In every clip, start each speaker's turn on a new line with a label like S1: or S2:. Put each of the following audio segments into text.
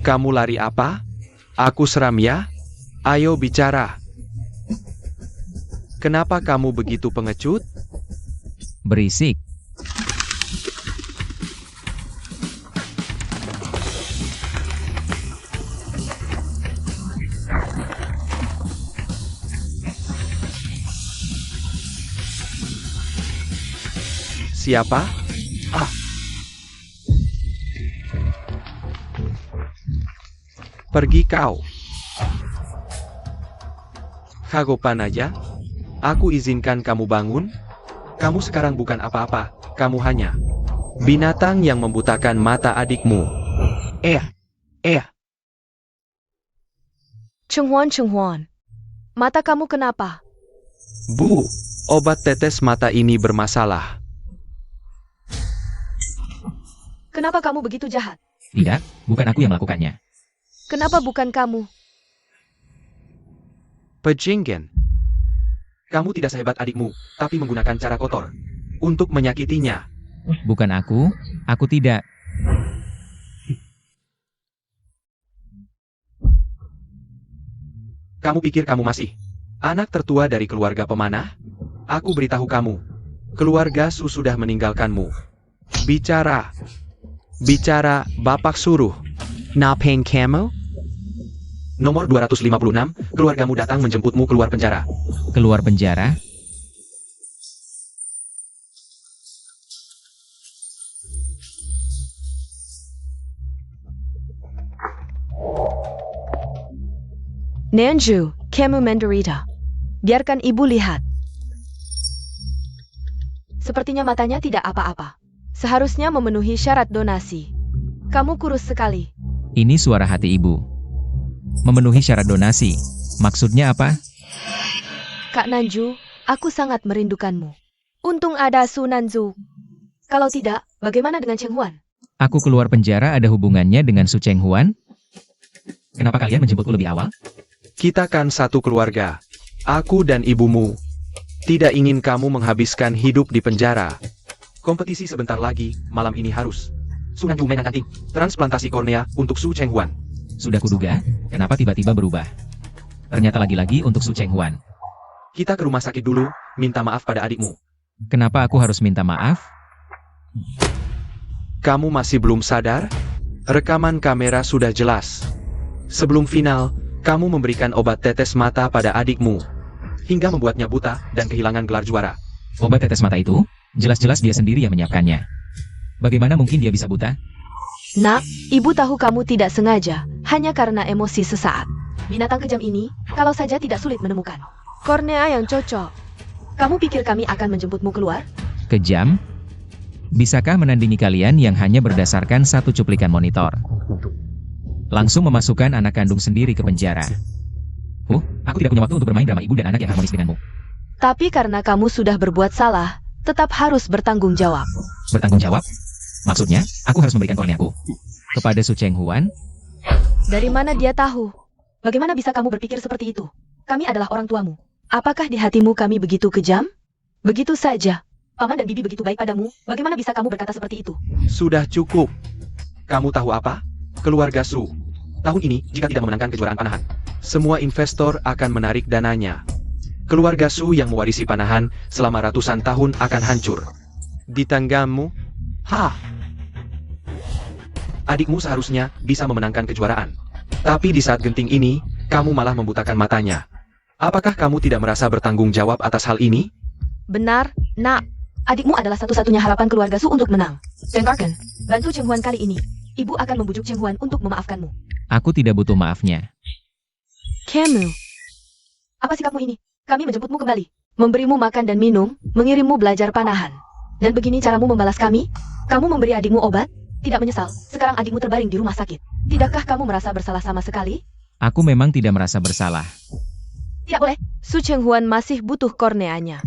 S1: Kamu lari apa? Aku seram ya? Ayo bicara. Kenapa kamu begitu pengecut?
S2: Berisik.
S1: Siapa? Ah. Pergi kau. Kagopan aja. Aku izinkan kamu bangun. Kamu sekarang bukan apa-apa. Kamu hanya binatang yang membutakan mata adikmu. Eh.
S3: Chenghuan. Mata kamu kenapa?
S1: Bu, obat tetes mata ini bermasalah.
S3: Kenapa kamu begitu jahat?
S2: Tidak, bukan aku yang melakukannya.
S3: Kenapa bukan kamu?
S1: Pejinggen. Kamu tidak sehebat adikmu, tapi menggunakan cara kotor untuk menyakitinya.
S2: Bukan aku tidak.
S1: Kamu pikir kamu masih anak tertua dari keluarga pemanah? Aku beritahu kamu, keluarga Su sudah meninggalkanmu. Bicara, Bapak suruh. Napeng kamu? Nomor 256, keluargamu datang menjemputmu keluar penjara.
S2: Keluar penjara?
S3: Nanju, kamu menderita. Biarkan ibu lihat. Sepertinya matanya tidak apa-apa. Seharusnya memenuhi syarat donasi. Kamu kurus sekali.
S2: Ini suara hati ibu. Memenuhi syarat donasi. Maksudnya apa?
S3: Kak Nanju, aku sangat merindukanmu. Untung ada Su Nanzu. Kalau tidak, bagaimana dengan Cheng Huan?
S2: Aku keluar penjara ada hubungannya dengan Su Chenghuan? Kenapa kalian menjemputku lebih awal?
S1: Kita kan satu keluarga. Aku dan ibumu tidak ingin kamu menghabiskan hidup di penjara. Kompetisi sebentar lagi, malam ini harus. Su Nanju mainan kanting, transplantasi kornea untuk Su Chenghuan.
S2: Sudah kuduga, kenapa tiba-tiba berubah? Ternyata lagi-lagi untuk Su Chenghuan.
S1: Kita ke rumah sakit dulu, minta maaf pada adikmu.
S2: Kenapa aku harus minta maaf?
S1: Kamu masih belum sadar? Rekaman kamera sudah jelas. Sebelum final, kamu memberikan obat tetes mata pada adikmu, hingga membuatnya buta dan kehilangan gelar juara.
S2: Obat tetes mata itu? Jelas-jelas dia sendiri yang menyiapkannya. Bagaimana mungkin dia bisa buta?
S3: Nak, ibu tahu kamu tidak sengaja, hanya karena emosi sesaat. Binatang kejam ini, kalau saja tidak sulit menemukan kornea yang cocok. Kamu pikir kami akan menjemputmu keluar?
S2: Kejam? Bisakah menandingi kalian yang hanya berdasarkan satu cuplikan monitor? Langsung memasukkan anak kandung sendiri ke penjara. Aku tidak punya waktu untuk bermain drama ibu dan anak yang harmonis denganmu.
S3: Tapi karena kamu sudah berbuat salah, tetap harus bertanggung jawab.
S2: Bertanggung jawab? Maksudnya, aku harus memberikan korneaku kepada Su Chenghuan?
S3: Dari mana dia tahu? Bagaimana bisa kamu berpikir seperti itu? Kami adalah orang tuamu. Apakah di hatimu kami begitu kejam? Begitu saja. Paman dan bibi begitu baik padamu, bagaimana bisa kamu berkata seperti itu?
S1: Sudah cukup. Kamu tahu apa? Keluarga Su, tahun ini jika tidak memenangkan kejuaraan panahan, semua investor akan menarik dananya. Keluarga Su yang mewarisi panahan selama ratusan tahun akan hancur. Di tanggamu? Adikmu seharusnya bisa memenangkan kejuaraan. Tapi di saat genting ini, kamu malah membutakan matanya. Apakah kamu tidak merasa bertanggung jawab atas hal ini?
S3: Benar, Nak. Adikmu adalah satu-satunya harapan keluarga Su untuk menang. Dengarkan, bantu Cheng Huan kali ini. Ibu akan membujuk Cheng Huan untuk memaafkanmu.
S2: Aku tidak butuh maafnya.
S3: Kamu. Apa sikapmu ini? Kami menjemputmu kembali, memberimu makan dan minum, mengirimmu belajar panahan. Dan begini caramu membalas kami? Kamu memberi adikmu obat? Tidak menyesal, sekarang adikmu terbaring di rumah sakit. Tidakkah kamu merasa bersalah sama sekali?
S2: Aku memang tidak merasa bersalah.
S3: Tidak boleh, Su Cheng Huan masih butuh korneanya.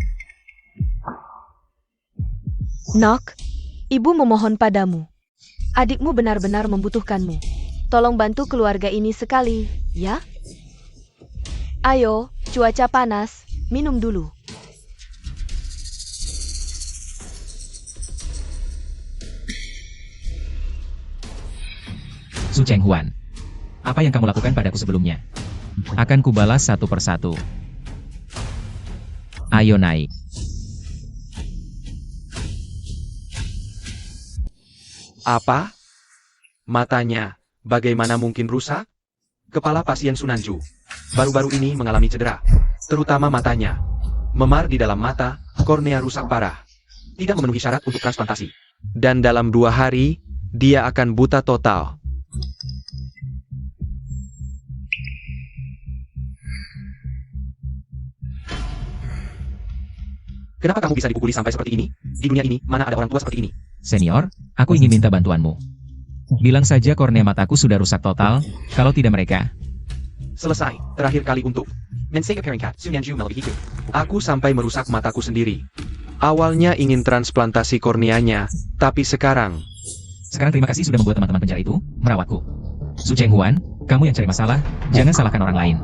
S3: Nok, ibu memohon padamu. Adikmu benar-benar membutuhkanmu. Tolong bantu keluarga ini sekali, ya? Ayo, cuaca panas, minum dulu.
S2: Su Chenghuan, Apa yang kamu lakukan padaku sebelumnya? Akan kubalas satu persatu. Ayo naik.
S1: Apa? Matanya, bagaimana mungkin rusak? Kepala pasien Sunanju baru-baru ini mengalami cedera, terutama matanya. Memar di dalam mata, kornea rusak parah. Tidak memenuhi syarat untuk transplantasi. Dan dalam 2 hari, dia akan buta total. Kenapa kamu bisa dipukuli sampai seperti ini? Di dunia ini, mana ada orang tua seperti ini?
S2: Senior, aku ingin minta bantuanmu. Bilang saja kornea mataku sudah rusak total, kalau tidak mereka.
S1: Selesai, terakhir kali untuk Mensega Peringkat, Sunyanju melebihiku. Aku sampai merusak mataku sendiri. Awalnya ingin transplantasi korneanya, tapi sekarang
S2: Terima kasih sudah membuat teman-teman penjara itu merawatku. Su Chenghuan, kamu yang cari masalah, jangan salahkan orang lain.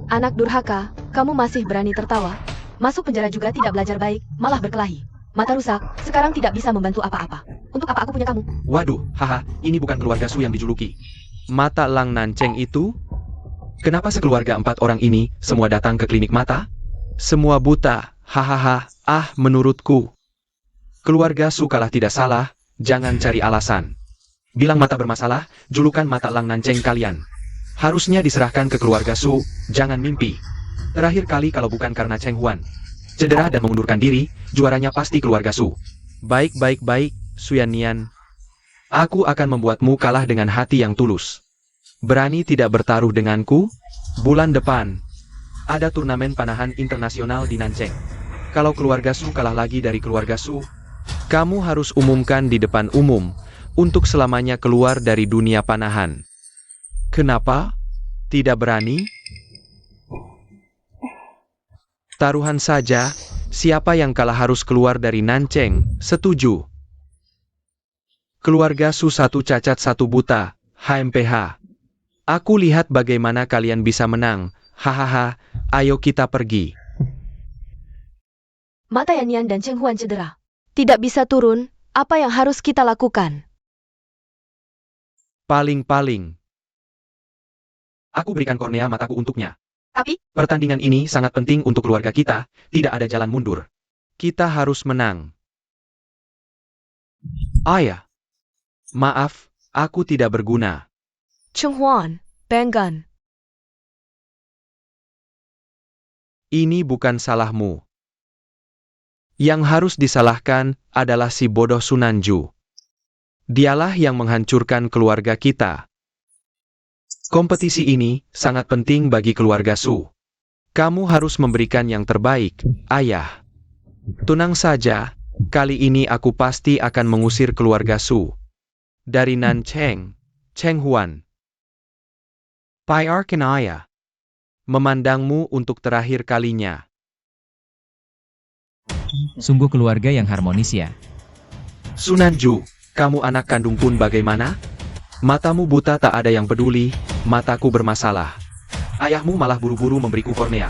S3: Anak durhaka, kamu masih berani tertawa? Masuk penjara juga tidak belajar baik, malah berkelahi. Mata rusak, sekarang tidak bisa membantu apa-apa. Untuk apa aku punya kamu?
S1: Waduh, haha, ini bukan keluarga Su yang dijuluki Mata Lang Nanceng itu? Kenapa sekeluarga 4 orang ini semua datang ke klinik mata? Semua buta, hahaha, menurutku. Keluarga Su kalah tidak salah, jangan cari alasan. Bilang mata bermasalah, julukan Mata Lang Nanceng kalian harusnya diserahkan ke keluarga Su, jangan mimpi. Terakhir kali kalau bukan karena Cheng Huan cedera dan mengundurkan diri, juaranya pasti keluarga Su. Baik, Su Yannian. Aku akan membuatmu kalah dengan hati yang tulus. Berani tidak bertaruh denganku? Bulan depan ada turnamen panahan internasional di Nancheng. Kalau keluarga Su kalah lagi dari keluarga Su, kamu harus umumkan di depan umum untuk selamanya keluar dari dunia panahan. Kenapa? Tidak berani? Taruhan saja, siapa yang kalah harus keluar dari Nancheng, setuju? Keluarga Su 1 cacat 1 buta, HMPH. Aku lihat bagaimana kalian bisa menang, hahaha, ayo kita pergi.
S3: Mata Yanyan dan Cheng Huan cedera. Tidak bisa turun, apa yang harus kita lakukan?
S1: Paling-paling aku berikan kornea mataku untuknya.
S3: Tapi,
S1: Pertandingan ini sangat penting untuk keluarga kita, tidak ada jalan mundur. Kita harus menang. Ayah. Maaf, aku tidak berguna.
S3: Cheng Huan, Benggan.
S1: Ini bukan salahmu. Yang harus disalahkan adalah si bodoh Sunanju. Dialah yang menghancurkan keluarga kita. Kompetisi ini sangat penting bagi keluarga Su. Kamu harus memberikan yang terbaik, ayah. Tenang saja, kali ini aku pasti akan mengusir keluarga Su dari Nancheng, Cheng Huan. Pai Arkan ayah. Memandangmu untuk terakhir kalinya.
S2: Sungguh keluarga yang harmonis ya.
S1: Sunanju, kamu anak kandung pun bagaimana? Matamu buta tak ada yang peduli, mataku bermasalah. Ayahmu malah buru-buru memberiku kornea.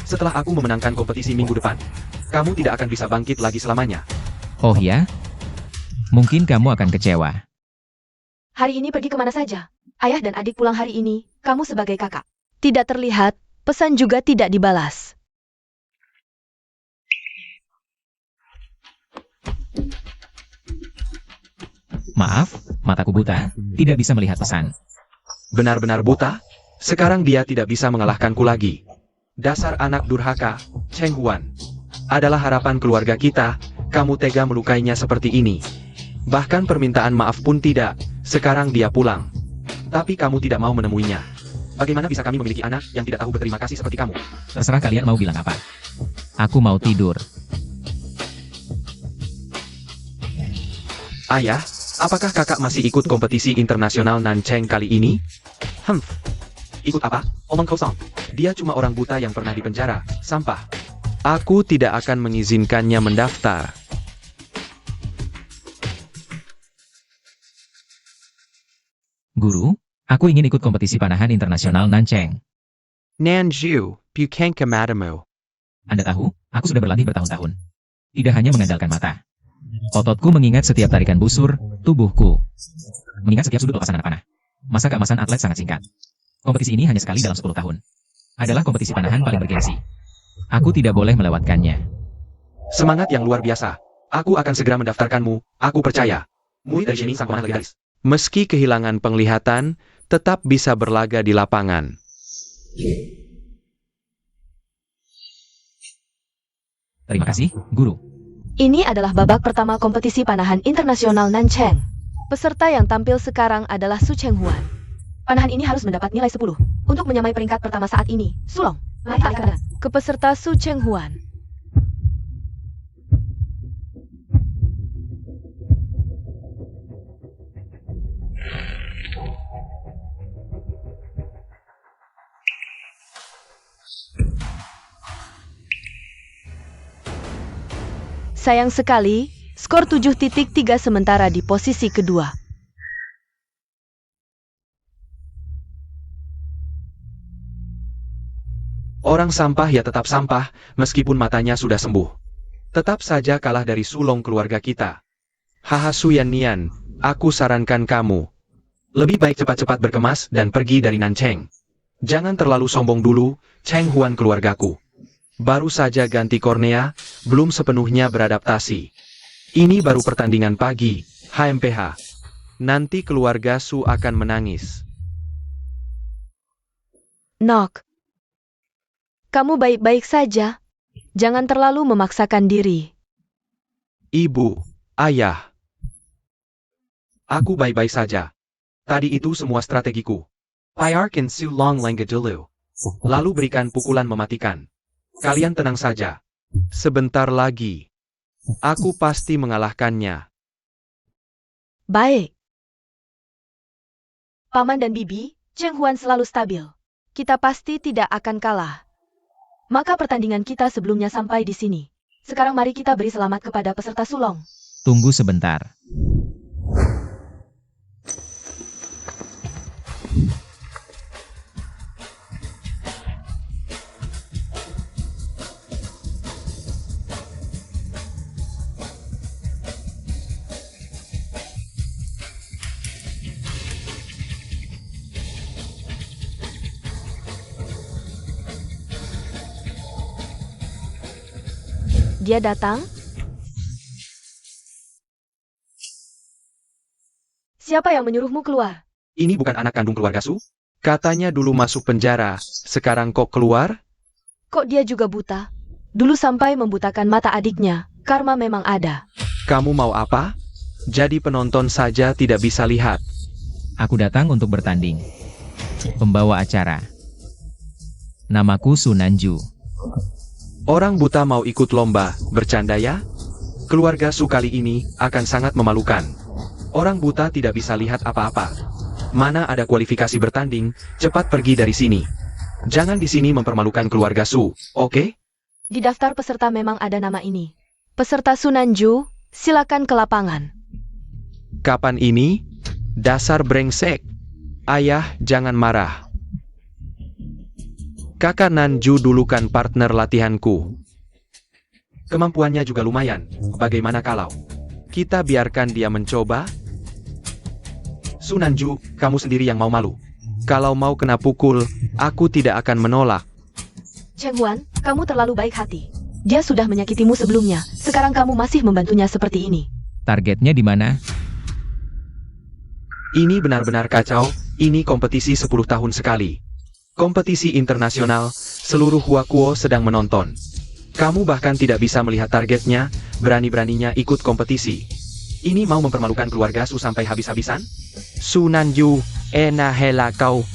S1: Setelah aku memenangkan kompetisi minggu depan, kamu tidak akan bisa bangkit lagi selamanya.
S2: Oh ya? Mungkin kamu akan kecewa.
S3: Hari ini pergi kemana saja? Ayah dan adik pulang hari ini, kamu sebagai kakak. Tidak terlihat, pesan juga tidak dibalas.
S2: Maaf, mataku buta, tidak bisa melihat pesan.
S1: Benar-benar buta? Sekarang dia tidak bisa mengalahkanku lagi. Dasar anak durhaka, Cheng Huan. Adalah harapan keluarga kita, kamu tega melukainya seperti ini. Bahkan permintaan maaf pun tidak, sekarang dia pulang. Tapi kamu tidak mau menemuinya. Bagaimana bisa kami memiliki anak yang tidak tahu berterima kasih seperti kamu?
S2: Terserah kalian mau bilang apa. Aku mau tidur.
S1: Ayah, apakah kakak masih ikut kompetisi internasional Nancheng kali ini? Ikut apa? Omong kosong. Dia cuma orang buta yang pernah dipenjara, sampah. Aku tidak akan mengizinkannya mendaftar.
S2: Guru, aku ingin ikut kompetisi panahan internasional Nancheng.
S1: Nanju, Bukanka Madamu.
S2: Anda tahu, aku sudah berlatih bertahun-tahun. Tidak hanya mengandalkan mata. Ototku mengingat setiap tarikan busur, tubuhku mengingat setiap sudut lepasan anak panah. Masa keemasan atlet sangat singkat. Kompetisi ini hanya sekali dalam 10 tahun. Adalah kompetisi panahan paling bergengsi. Aku tidak boleh melewatkannya.
S1: Semangat yang luar biasa. Aku akan segera mendaftarkanmu, aku percaya. Murid dari sini sang pemanah legendaris. Meski kehilangan penglihatan, tetap bisa berlaga di lapangan.
S2: Terima kasih, Guru.
S3: Ini adalah babak pertama kompetisi panahan internasional Nancheng. Peserta yang tampil sekarang adalah Su Chenghuan. Panahan ini harus mendapat nilai 10 untuk menyamai peringkat pertama saat ini. Sulong, naik kanan. Ke peserta Su Chenghuan. Sayang sekali, skor 7.3 sementara di posisi kedua.
S1: Orang sampah ya tetap sampah, meskipun matanya sudah sembuh. Tetap saja kalah dari sulong keluarga kita. Haha Suyan Nian, aku sarankan kamu. Lebih baik cepat-cepat berkemas dan pergi dari Nancheng. Jangan terlalu sombong dulu, Cheng Huan keluargaku. Baru saja ganti kornea, belum sepenuhnya beradaptasi. Ini baru pertandingan pagi, HMPH. Nanti keluarga Su akan menangis.
S3: Nok. Kamu baik-baik saja. Jangan terlalu memaksakan diri.
S1: Ibu, ayah. Aku baik-baik saja. Tadi itu semua strategiku. Payarkin Su Long Lengge dulu. Lalu berikan pukulan mematikan. Kalian tenang saja. Sebentar lagi. Aku pasti mengalahkannya.
S3: Baik. Paman dan Bibi, Cheng Huan selalu stabil. Kita pasti tidak akan kalah. Maka pertandingan kita sebelumnya sampai di sini. Sekarang mari kita beri selamat kepada peserta sulong.
S2: Tunggu sebentar.
S3: Dia datang? Siapa yang menyuruhmu keluar?
S1: Ini bukan anak kandung keluarga Su? Katanya dulu masuk penjara, sekarang kok keluar?
S3: Kok dia juga buta? Dulu sampai membutakan mata adiknya, karma memang ada.
S1: Kamu mau apa? Jadi penonton saja tidak bisa lihat.
S2: Aku datang untuk bertanding. Pembawa acara. Namaku Su Nanju.
S1: Orang buta mau ikut lomba, bercanda ya? Keluarga Su kali ini akan sangat memalukan. Orang buta tidak bisa lihat apa-apa. Mana ada kualifikasi bertanding, cepat pergi dari sini. Jangan di sini mempermalukan keluarga Su, oke?
S3: Di daftar peserta memang ada nama ini. Peserta Su Nanju, silakan ke lapangan.
S1: Kapan ini? Dasar brengsek. Ayah, jangan marah. Kakak Nanju dulu kan partner latihanku. Kemampuannya juga lumayan, bagaimana kalau kita biarkan dia mencoba? Su Nanju, kamu sendiri yang mau malu. Kalau mau kena pukul, aku tidak akan menolak.
S3: Cheng Huan, kamu terlalu baik hati. Dia sudah menyakitimu sebelumnya, sekarang kamu masih membantunya seperti ini.
S2: Targetnya di mana?
S1: Ini benar-benar kacau, ini kompetisi 10 tahun sekali. Kompetisi internasional, seluruh Huakuo sedang menonton. Kamu bahkan tidak bisa melihat targetnya, berani-beraninya ikut kompetisi. Ini mau mempermalukan keluarga Su sampai habis-habisan? Su Nanju, enak hela kau.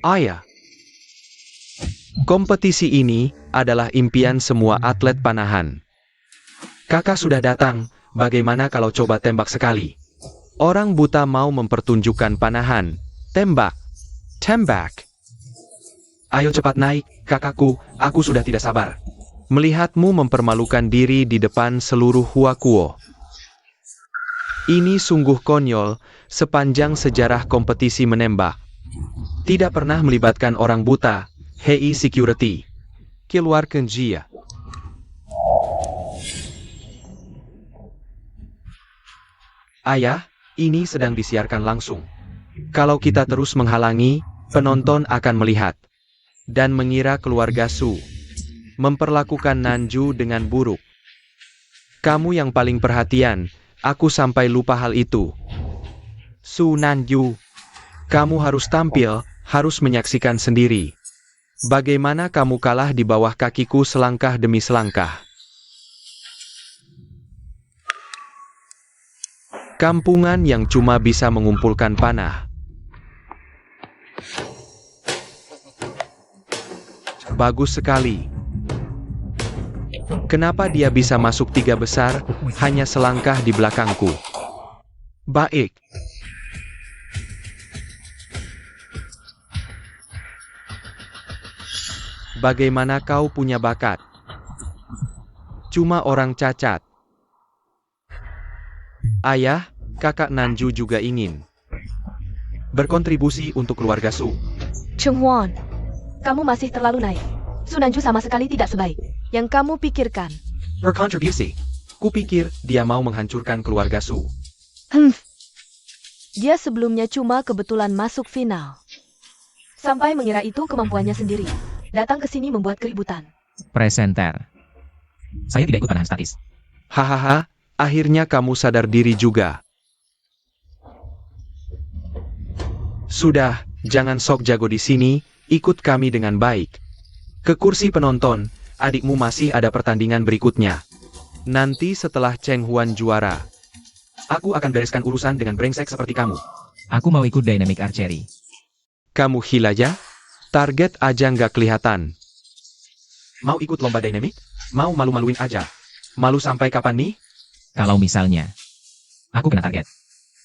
S1: Ayah. Kompetisi ini adalah impian semua atlet panahan. Kakak sudah datang. Bagaimana kalau coba tembak sekali? Orang buta mau mempertunjukkan panahan. Tembak. Tembak. Ayo cepat naik, kakakku, aku sudah tidak sabar. Melihatmu mempermalukan diri di depan seluruh Huakuo. Ini sungguh konyol, sepanjang sejarah kompetisi menembak. Tidak pernah melibatkan orang buta, Hei Security. Keluarkan dia. Ayah, ini sedang disiarkan langsung. Kalau kita terus menghalangi, penonton akan melihat dan mengira keluarga Su memperlakukan Nanju dengan buruk. Kamu yang paling perhatian, aku sampai lupa hal itu. Su Nanju, kamu harus tampil, harus menyaksikan sendiri. Bagaimana kamu kalah di bawah kakiku selangkah demi selangkah. Kampungan yang cuma bisa mengumpulkan panah. Bagus sekali. Kenapa dia bisa masuk 3 besar, hanya selangkah di belakangku? Baik. Bagaimana kau punya bakat? Cuma orang cacat. Ayah, kakak Nanju juga ingin berkontribusi untuk keluarga Su.
S3: Cheng Huan, kamu masih terlalu naif. Su Nanju sama sekali tidak sebaik yang kamu pikirkan.
S1: Berkontribusi. Kupikir dia mau menghancurkan keluarga Su.
S3: Dia sebelumnya cuma kebetulan masuk final. Sampai mengira itu kemampuannya sendiri. Datang ke sini membuat keributan.
S2: Presenter. Saya tidak ikut panahan statis.
S1: Hahaha, akhirnya kamu sadar diri juga. Sudah, jangan sok jago di sini, ikut kami dengan baik. Ke kursi penonton, adikmu masih ada pertandingan berikutnya. Nanti setelah Cheng Huan juara, aku akan bereskan urusan dengan brengsek seperti kamu.
S2: Aku mau ikut Dynamic Archery.
S1: Kamu gila ya? Target aja nggak kelihatan. Mau ikut lomba dynamic? Mau malu-maluin aja? Malu sampai kapan nih?
S2: Kalau misalnya, aku kena target.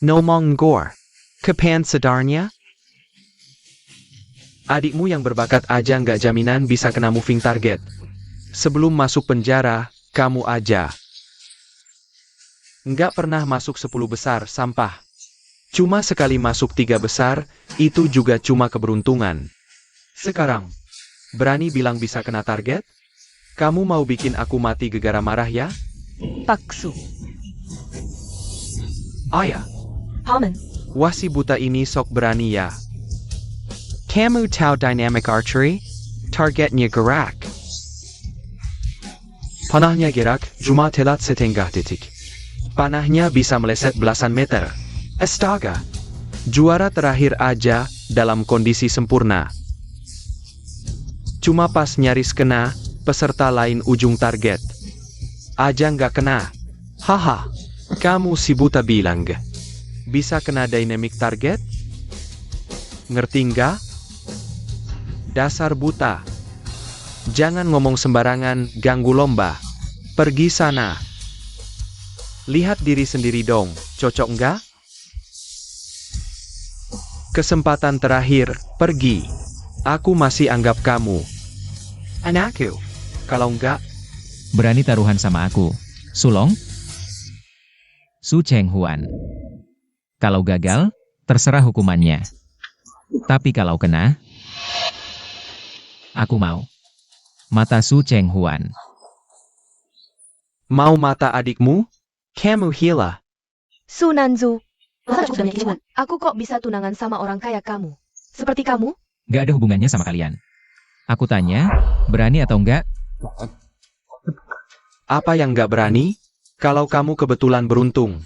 S1: Nomong Gore. Kepan sedarnya? Adikmu yang berbakat aja nggak jaminan bisa kena moving target. Sebelum masuk penjara, kamu aja nggak pernah masuk 10 besar sampah. Cuma sekali masuk 3 besar, itu juga cuma keberuntungan. Sekarang, berani bilang bisa kena target? Kamu mau bikin aku mati gegara marah ya?
S3: Paksu.
S1: Ayah,
S3: Paman,
S1: wah si buta ini sok berani ya. Kamu tahu dynamic archery? Targetnya gerak. Panahnya gerak, cuma telat setengah detik. Panahnya bisa meleset belasan meter. Astaga! Juara terakhir aja, dalam kondisi sempurna. Cuma pas nyaris kena, peserta lain ujung target. Aja nggak kena. Haha, kamu si buta bilang. Bisa kena dynamic target? Ngerti nggak? Dasar buta. Jangan ngomong sembarangan, ganggu lomba. Pergi sana. Lihat diri sendiri dong, cocok nggak? Kesempatan terakhir, pergi. Aku masih anggap kamu anakku. Kalau enggak,
S2: Berani taruhan sama aku, Sulong? Su Cheng Huan. Kalau gagal, terserah hukumannya. Tapi kalau kena, aku mau. Mata Su Cheng Huan.
S1: mau mata adikmu? Kamu gila.
S3: Su Nanju. Masa sudah menyakitimu? Aku kok bisa tunangan sama orang kaya kamu? Seperti kamu?
S2: Gak ada hubungannya sama kalian. Aku tanya, berani atau enggak?
S1: Apa yang nggak berani? Kalau kamu kebetulan beruntung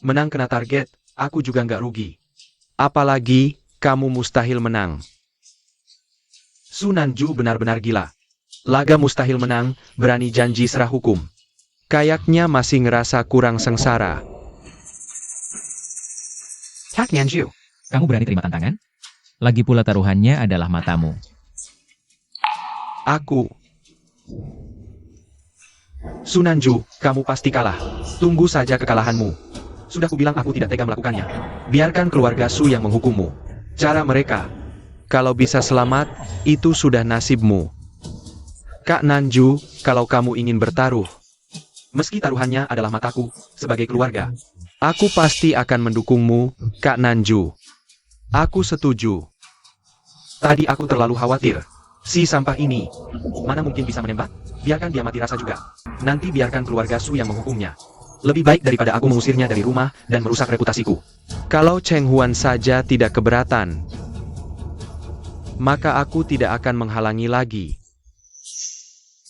S1: menang kena target, aku juga nggak rugi. Apalagi, kamu mustahil menang. Su Nanju benar-benar gila. Laga mustahil menang, berani janji serah hukum. Kayaknya masih ngerasa kurang sengsara. Kak Nanju.
S2: Kamu berani terima tantangan? Lagi pula taruhannya adalah matamu.
S1: Aku. Su Nanju, kamu pasti kalah. Tunggu saja kekalahanmu. Sudah kubilang aku tidak tega melakukannya. Biarkan keluarga Su yang menghukummu. Cara mereka. Kalau bisa selamat, itu sudah nasibmu. Kak Nanju, kalau kamu ingin bertaruh, meski taruhannya adalah mataku, sebagai keluarga, aku pasti akan mendukungmu, Kak Nanju. Aku setuju. Tadi aku terlalu khawatir. Si sampah ini, mana mungkin bisa menembak? Biarkan dia mati rasa juga. Nanti biarkan keluarga Su yang menghukumnya. Lebih baik daripada aku mengusirnya dari rumah dan merusak reputasiku. Kalau Cheng Huan saja tidak keberatan, maka aku tidak akan menghalangi lagi.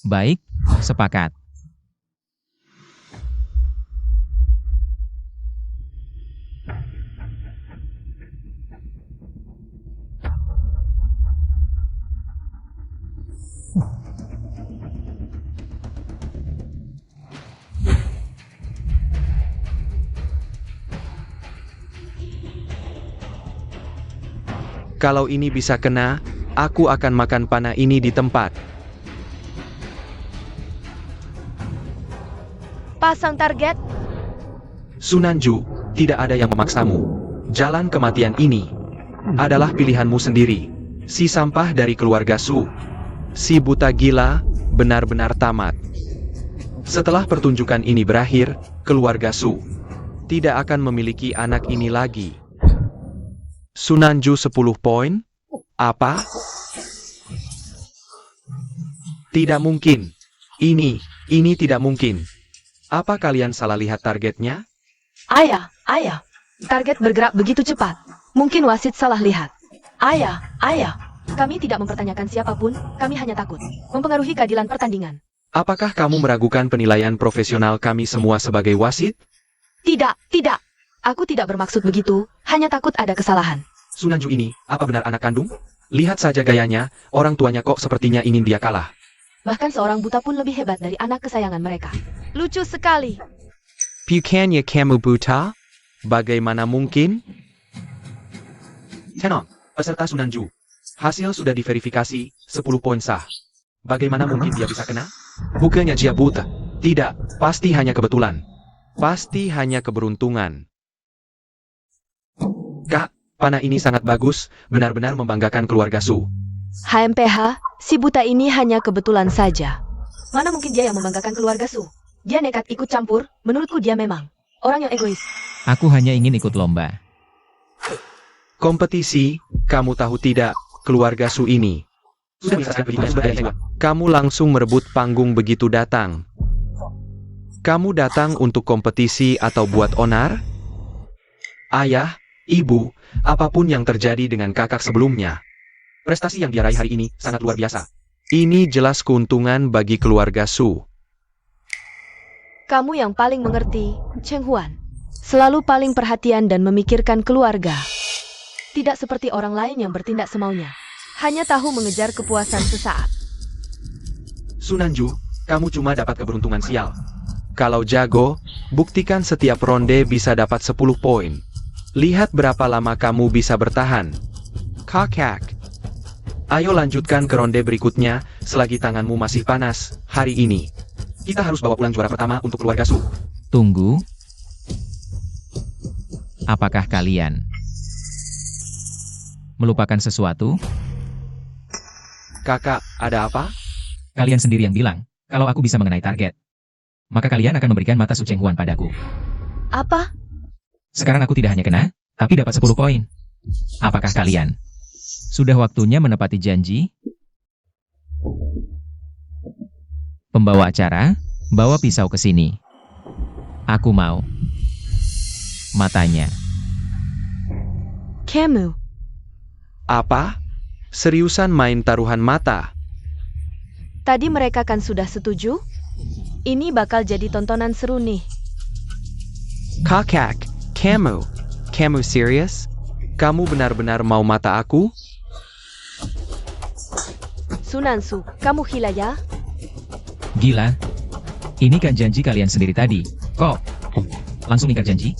S2: Baik, sepakat.
S1: Kalau ini bisa kena, aku akan makan panah ini di tempat.
S3: Pasang target.
S1: Sunanju, tidak ada yang memaksamu. Jalan kematian ini adalah pilihanmu sendiri. Si sampah dari keluarga Su, si buta gila, benar-benar tamat. Setelah pertunjukan ini berakhir, keluarga Su tidak akan memiliki anak ini lagi. Sunanju 10 poin? Apa? Tidak mungkin. Ini tidak mungkin. Apa kalian salah lihat targetnya?
S3: Ayah. Target bergerak begitu cepat. Mungkin wasit salah lihat. Ayah. Kami tidak mempertanyakan siapapun, kami hanya takut mempengaruhi keadilan pertandingan.
S1: Apakah kamu meragukan penilaian profesional kami semua sebagai wasit?
S3: Tidak. Aku tidak bermaksud begitu, hanya takut ada kesalahan.
S1: Sunanju ini, apa benar anak kandung? Lihat saja gayanya, orang tuanya kok sepertinya ingin dia kalah.
S3: Bahkan seorang buta pun lebih hebat dari anak kesayangan mereka. Lucu sekali.
S1: Bukannya kamu buta? Bagaimana mungkin? Tenang, peserta Sunanju. Hasil sudah diverifikasi, 10 poin sah. Bagaimana mungkin dia bisa kena? Bukannya dia buta. Tidak, pasti hanya kebetulan. Pasti hanya keberuntungan. Kak, panah ini sangat bagus, benar-benar membanggakan keluarga Su.
S3: HMPH, si buta ini hanya kebetulan saja. Mana mungkin dia yang membanggakan keluarga Su? Dia nekat ikut campur, menurutku dia memang orang yang egois.
S2: Aku hanya ingin ikut lomba.
S1: Kompetisi, kamu tahu tidak, keluarga Su ini. Kamu langsung merebut panggung begitu datang. Kamu datang untuk kompetisi atau buat onar? Ayah, ibu, apapun yang terjadi dengan kakak sebelumnya, prestasi yang dia raih hari ini sangat luar biasa. Ini jelas keuntungan bagi keluarga Su.
S3: Kamu yang paling mengerti, Cheng Huan. Selalu paling perhatian dan memikirkan keluarga. Tidak seperti orang lain yang bertindak semaunya. Hanya tahu mengejar kepuasan sesaat.
S1: Sunanju, kamu cuma dapat keberuntungan sial. Kalau jago, buktikan setiap ronde bisa dapat 10 poin. Lihat berapa lama kamu bisa bertahan. Kakak. Ayo lanjutkan ke ronde berikutnya, selagi tanganmu masih panas, hari ini. Kita harus bawa pulang juara pertama untuk keluarga Su.
S2: Tunggu. Apakah kalian melupakan sesuatu?
S1: Kakak, ada apa?
S2: Kalian sendiri yang bilang, kalau aku bisa mengenai target, maka kalian akan memberikan mata Su Cheng Huan padaku.
S3: Apa?
S2: Sekarang aku tidak hanya kena, tapi dapat 10 poin. Apakah kalian sudah waktunya menepati janji? Pembawa acara, bawa pisau ke sini. Aku mau matanya.
S3: Kamu.
S1: Apa? Seriusan main taruhan mata?
S3: Tadi mereka kan sudah setuju? Ini bakal jadi tontonan seru nih.
S1: Kakak, kamu serius? Kamu benar-benar mau mata aku?
S3: Sunansu, kamu gila ya?
S2: Gila. Ini kan janji kalian sendiri tadi. Kok langsung ingkar janji?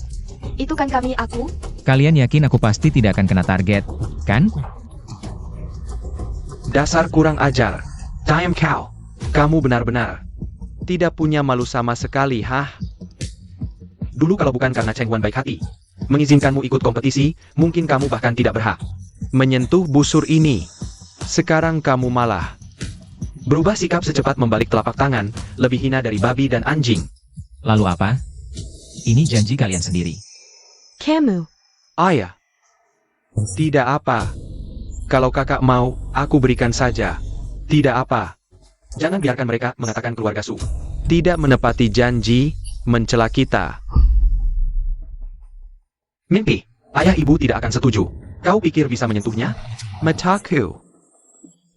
S3: Itu kan aku.
S2: Kalian yakin aku pasti tidak akan kena target, kan?
S1: Dasar kurang ajar. Diam kau. Kamu benar-benar tidak punya malu sama sekali, hah? Dulu kalau bukan karena Cheng Huan baik hati, mengizinkanmu ikut kompetisi, mungkin kamu bahkan tidak berhak menyentuh busur ini. Sekarang kamu malah berubah sikap secepat membalik telapak tangan, lebih hina dari babi dan anjing.
S2: Lalu apa? Ini janji kalian sendiri.
S3: Kamu.
S1: Ayah. Tidak apa. Kalau kakak mau, aku berikan saja. Tidak apa. Jangan biarkan mereka mengatakan keluarga Su tidak menepati janji, mencela kita. Mimpi, ayah ibu tidak akan setuju. Kau pikir bisa menyentuhnya? Mataku.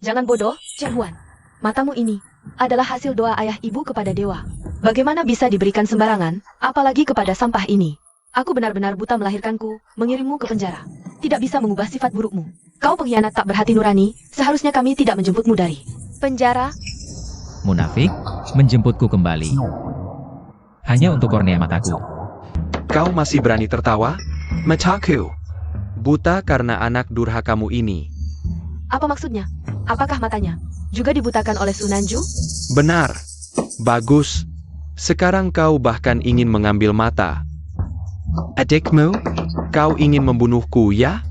S3: Jangan bodoh, Cheng Huan. Matamu ini adalah hasil doa ayah ibu kepada dewa. Bagaimana bisa diberikan sembarangan, apalagi kepada sampah ini? Aku benar-benar buta melahirkanku, mengirimmu ke penjara. Tidak bisa mengubah sifat burukmu. Kau pengkhianat tak berhati nurani, seharusnya kami tidak menjemputmu dari penjara.
S2: Munafik, menjemputku kembali. Hanya untuk kornea mataku.
S1: Kau masih berani tertawa? Mataku. Buta karena anak durhakamu ini.
S3: Apa maksudnya? Apakah matanya juga dibutakan oleh Sunanju?
S1: Benar. Bagus. Sekarang kau bahkan ingin mengambil mata. Adikmu, kau ingin membunuhku, ya?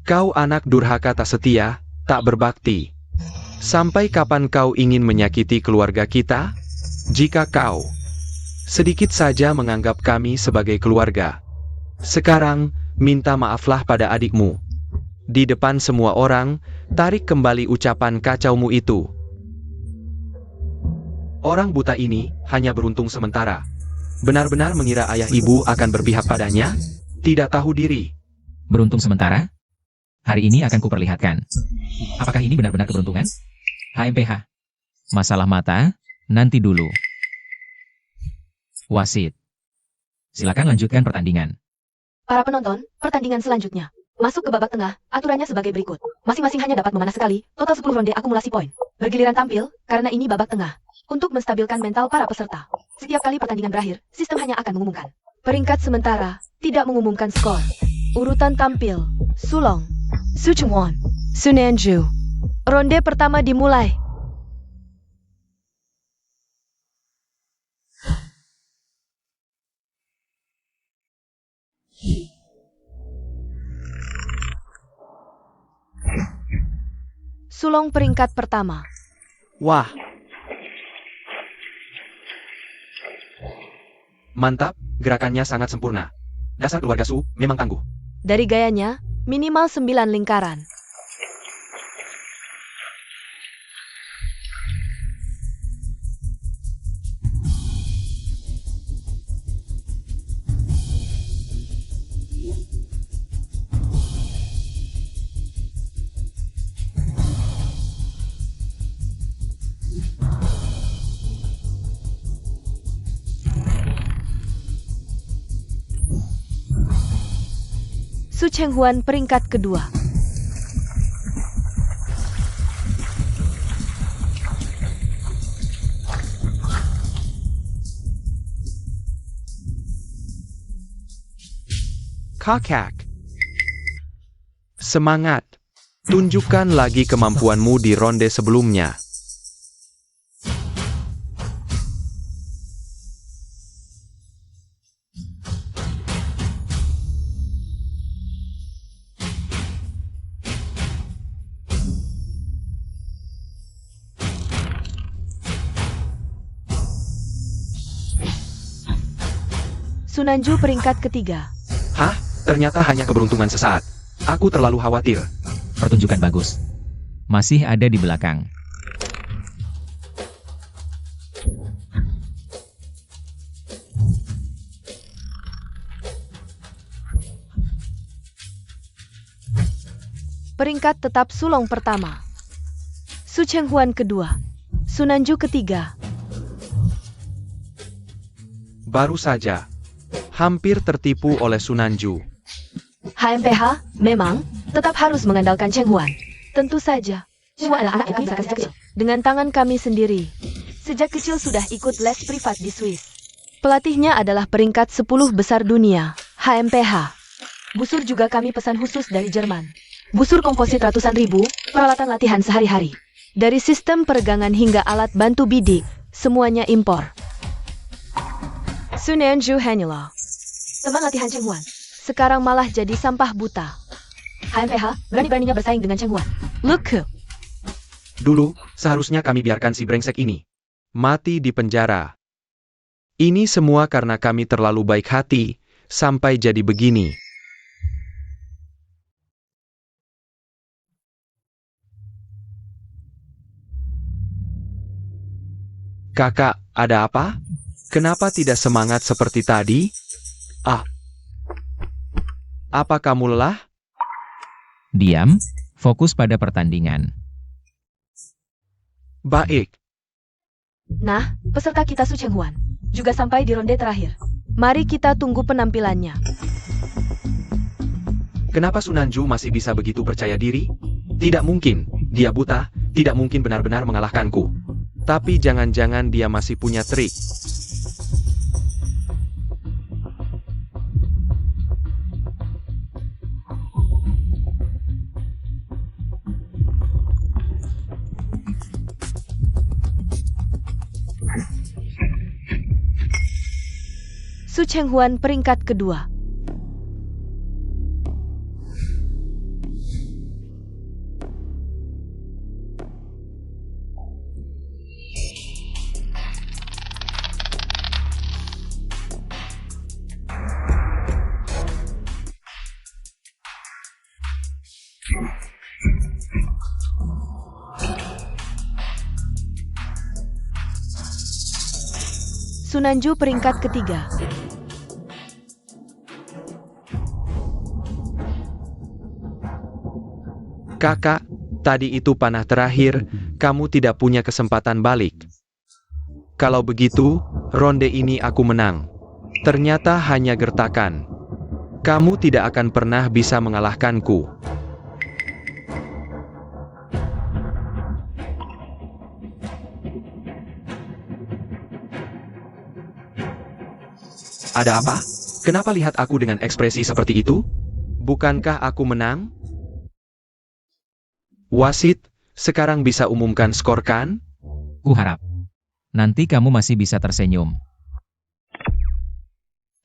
S1: Kau anak durhaka tak setia, tak berbakti. Sampai kapan kau ingin menyakiti keluarga kita? Jika kau sedikit saja menganggap kami sebagai keluarga, sekarang minta maaflah pada adikmu. Di depan semua orang, tarik kembali ucapan kacaumu itu. Orang buta ini hanya beruntung sementara. Benar-benar mengira ayah ibu akan berpihak padanya? Tidak tahu diri.
S2: Beruntung sementara? Hari ini akan kuperlihatkan. Apakah ini benar-benar keberuntungan? HMPH. Masalah mata, nanti dulu. Wasit. Silakan lanjutkan pertandingan.
S3: Para penonton, pertandingan selanjutnya. Masuk ke babak tengah, aturannya sebagai berikut. Masing-masing hanya dapat memanah sekali, total 10 ronde akumulasi poin. Bergiliran tampil, karena ini babak tengah. Untuk menstabilkan mental para peserta. Setiap kali pertandingan berakhir, sistem hanya akan mengumumkan peringkat sementara, tidak mengumumkan skor. Urutan tampil, Sulong, Su Chengwon, Sunanju. Ronde pertama dimulai. Sulong peringkat pertama.
S1: Wah. Mantap, gerakannya sangat sempurna. Dasar keluarga Su memang tangguh.
S3: Dari gayanya, minimal 9 lingkaran. Su Chenghuan peringkat kedua.
S1: Kakak. Semangat. Tunjukkan lagi kemampuanmu di ronde sebelumnya.
S3: Sunanju peringkat ketiga.
S1: Hah? Ternyata hanya keberuntungan sesaat. Aku terlalu khawatir.
S2: Pertunjukan bagus. Masih ada di belakang.
S3: Peringkat tetap Sulong pertama. Su Chenghuan kedua. Sunanju ketiga.
S1: Baru saja. Hampir tertipu oleh Sunanju.
S3: HMPH, memang, tetap harus mengandalkan Cheng Huan. Tentu saja. Semua adalah anak yang kami berikan sejak kecil. Dengan tangan kami sendiri. Sejak kecil sudah ikut les privat di Swiss. Pelatihnya adalah peringkat 10 besar dunia, HMPH. Busur juga kami pesan khusus dari Jerman. Busur komposit ratusan ribu, peralatan latihan sehari-hari. Dari sistem peregangan hingga alat bantu bidik, semuanya impor. Sunanju hanyalah teman latihan Cheng Huan. Sekarang malah jadi sampah buta. HMPH berani-beraninya bersaing dengan Cheng Huan. Look.
S1: Dulu, seharusnya kami biarkan si brengsek ini mati di penjara. Ini semua karena kami terlalu baik hati, sampai jadi begini. Kakak, ada apa? Kenapa tidak semangat seperti tadi? Ah. Apa kamu lelah?
S2: Diam, fokus pada pertandingan.
S1: Baik.
S3: Nah, peserta kita Su Chenghuan juga sampai di ronde terakhir. Mari kita tunggu penampilannya.
S1: Kenapa Sunanju masih bisa begitu percaya diri? Tidak mungkin, dia buta, tidak mungkin benar-benar mengalahkanku. Tapi jangan-jangan dia masih punya trik.
S3: Su Chenghuan peringkat kedua. Sunanju peringkat ketiga.
S1: Kakak, tadi itu panah terakhir, kamu tidak punya kesempatan balik. Kalau begitu, ronde ini aku menang. Ternyata hanya gertakan. Kamu tidak akan pernah bisa mengalahkanku. Ada apa? Kenapa lihat aku dengan ekspresi seperti itu? Bukankah aku menang? Wasit, sekarang bisa umumkan skor kan?
S2: Kuharap. Nanti kamu masih bisa tersenyum.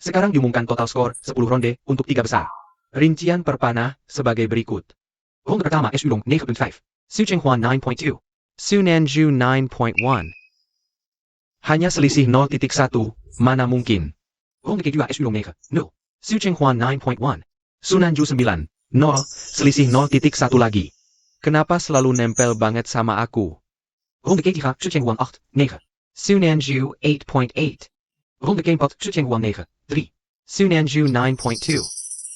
S1: Sekarang diumumkan total skor 10 ronde untuk 3 besar. Rincian per panah sebagai berikut. Ronde pertama Su Long 9.5, Su Chenghuan 9.2, Su Nanju 9.1. Hanya selisih 0.1, mana mungkin? Ronde kedua Su Long 9, 0, Su Chenghuan 9.1, Su Nanju 9, 0, selisih 0.1 lagi. Kenapa selalu nempel banget sama aku? Ronde ketiga Su Chenghuan 8, 9, Su Nanju 8.8. Ronde keempat Su Chenghuan 9, 3, Su Nanju 9.2.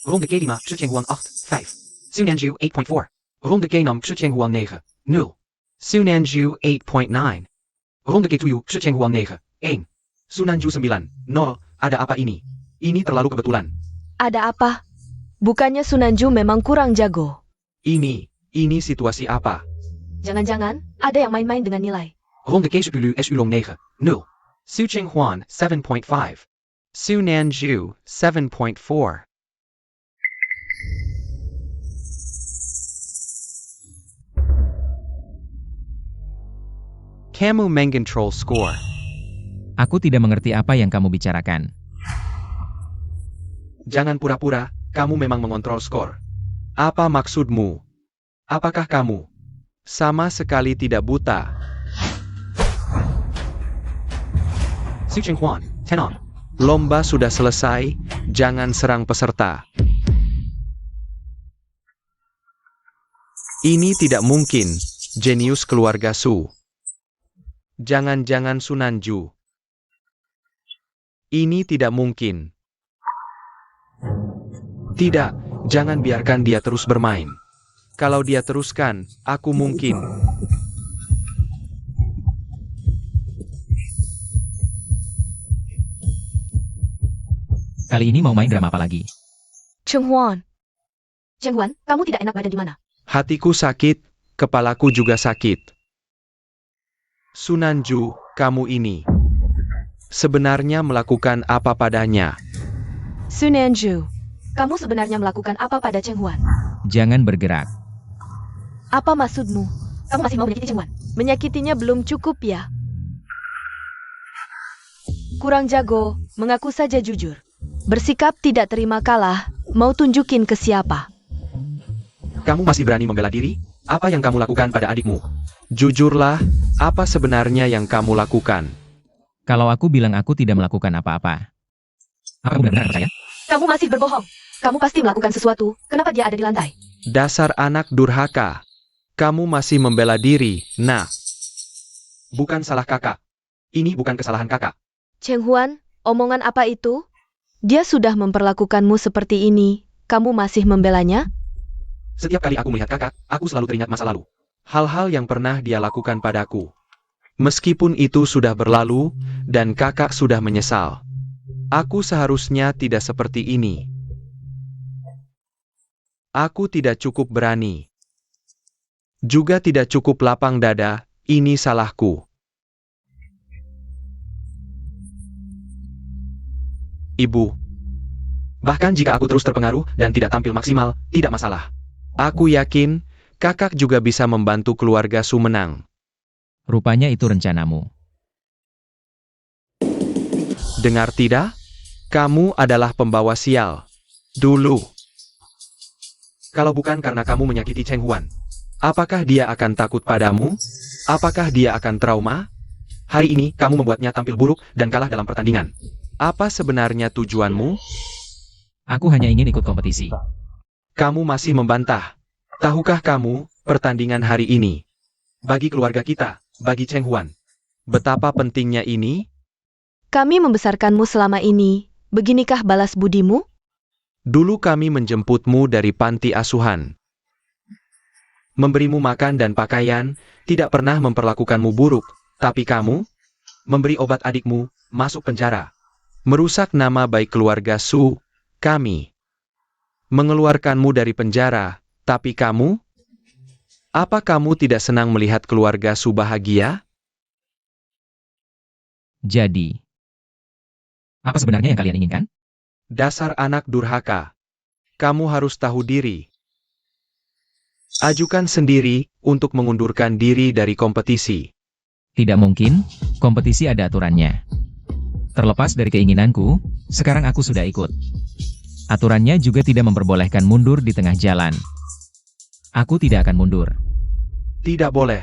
S1: Ronde kelima Su Chenghuan 8, 5, Su Nanju 8.4. Ronde keenam Su Chenghuan 9, 0, Su Nanju 8.9. Ronde ketujuh Su Chenghuan 9, 1, Su Nanju 9, 0. Ada apa ini? Ini terlalu kebetulan.
S3: Ada apa? Bukannya Sunanju memang kurang jago.
S1: Ini situasi apa?
S3: Jangan-jangan ada yang main-main dengan nilai.
S1: Ronde ke-10 Su Long 9, 0, Su Chenghuan 7.5, Su Nanju 7.4. Kamu mengontrol skor.
S2: Aku tidak mengerti apa yang kamu bicarakan.
S1: Jangan pura-pura, kamu memang mengontrol skor. Apa maksudmu? Apakah kamu sama sekali tidak buta? Su Chenghuan, 10 on. Lomba sudah selesai, jangan serang peserta. Ini tidak mungkin, jenius keluarga Su. Jangan-jangan Sunanju. Ini tidak mungkin. Tidak, jangan biarkan dia terus bermain. Kalau dia teruskan, aku mungkin.
S2: Kali ini mau main drama apa lagi?
S3: Chenghuan. Chenghuan, kamu tidak enak badan di mana?
S1: Hatiku sakit, kepalaku juga sakit. Sunanju, kamu ini sebenarnya melakukan apa padanya?
S3: Sunanju, kamu sebenarnya melakukan apa pada Chenghuan?
S2: Jangan bergerak.
S3: Apa maksudmu? Kamu masih mau menyakiti Chenghuan? Menyakitinya belum cukup ya? Kurang jago, mengaku saja jujur. Bersikap tidak terima kalah, mau tunjukin ke siapa?
S1: Kamu masih berani membela diri? Apa yang kamu lakukan pada adikmu? Jujurlah, apa sebenarnya yang kamu lakukan?
S2: Kalau aku bilang aku tidak melakukan apa-apa. Apa kamu benar-benar percaya?
S3: Kamu masih berbohong. Kamu pasti melakukan sesuatu. Kenapa dia ada di lantai?
S1: Dasar anak durhaka. Kamu masih membela diri, nah. Bukan salah kakak. Ini bukan kesalahan kakak.
S3: Cheng Huan, omongan apa itu? Dia sudah memperlakukanmu seperti ini, kamu masih membelanya?
S1: Setiap kali aku melihat kakak, aku selalu teringat masa lalu. Hal-hal yang pernah dia lakukan padaku. Meskipun itu sudah berlalu, dan kakak sudah menyesal. Aku seharusnya tidak seperti ini. Aku tidak cukup berani. Juga tidak cukup lapang dada, ini salahku. Ibu. Bahkan jika aku terus terpengaruh dan tidak tampil maksimal, tidak masalah. Aku yakin, kakak juga bisa membantu keluarga Su menang.
S2: Rupanya itu rencanamu.
S1: Dengar tidak? Kamu adalah pembawa sial. Dulu. Kalau bukan karena kamu menyakiti Cheng Huan, apakah dia akan takut padamu? Apakah dia akan trauma? Hari ini, kamu membuatnya tampil buruk dan kalah dalam pertandingan. Apa sebenarnya tujuanmu?
S2: Aku hanya ingin ikut kompetisi.
S1: Kamu masih membantah. Tahukah kamu, pertandingan hari ini, bagi keluarga kita, bagi Cheng Huan, betapa pentingnya ini?
S3: Kami membesarkanmu selama ini, beginikah balas budimu?
S1: Dulu kami menjemputmu dari panti asuhan. Memberimu makan dan pakaian, tidak pernah memperlakukanmu buruk, tapi kamu memberi obat adikmu, masuk penjara. Merusak nama baik keluarga Su, kami. Mengeluarkanmu dari penjara, tapi kamu? Apa kamu tidak senang melihat keluarga Su bahagia?
S2: Jadi, apa sebenarnya yang kalian inginkan?
S1: Dasar anak durhaka. Kamu harus tahu diri. Ajukan sendiri untuk mengundurkan diri dari kompetisi.
S2: Tidak mungkin, kompetisi ada aturannya. Terlepas dari keinginanku, sekarang aku sudah ikut. Aturannya juga tidak memperbolehkan mundur di tengah jalan. Aku tidak akan mundur.
S1: Tidak boleh.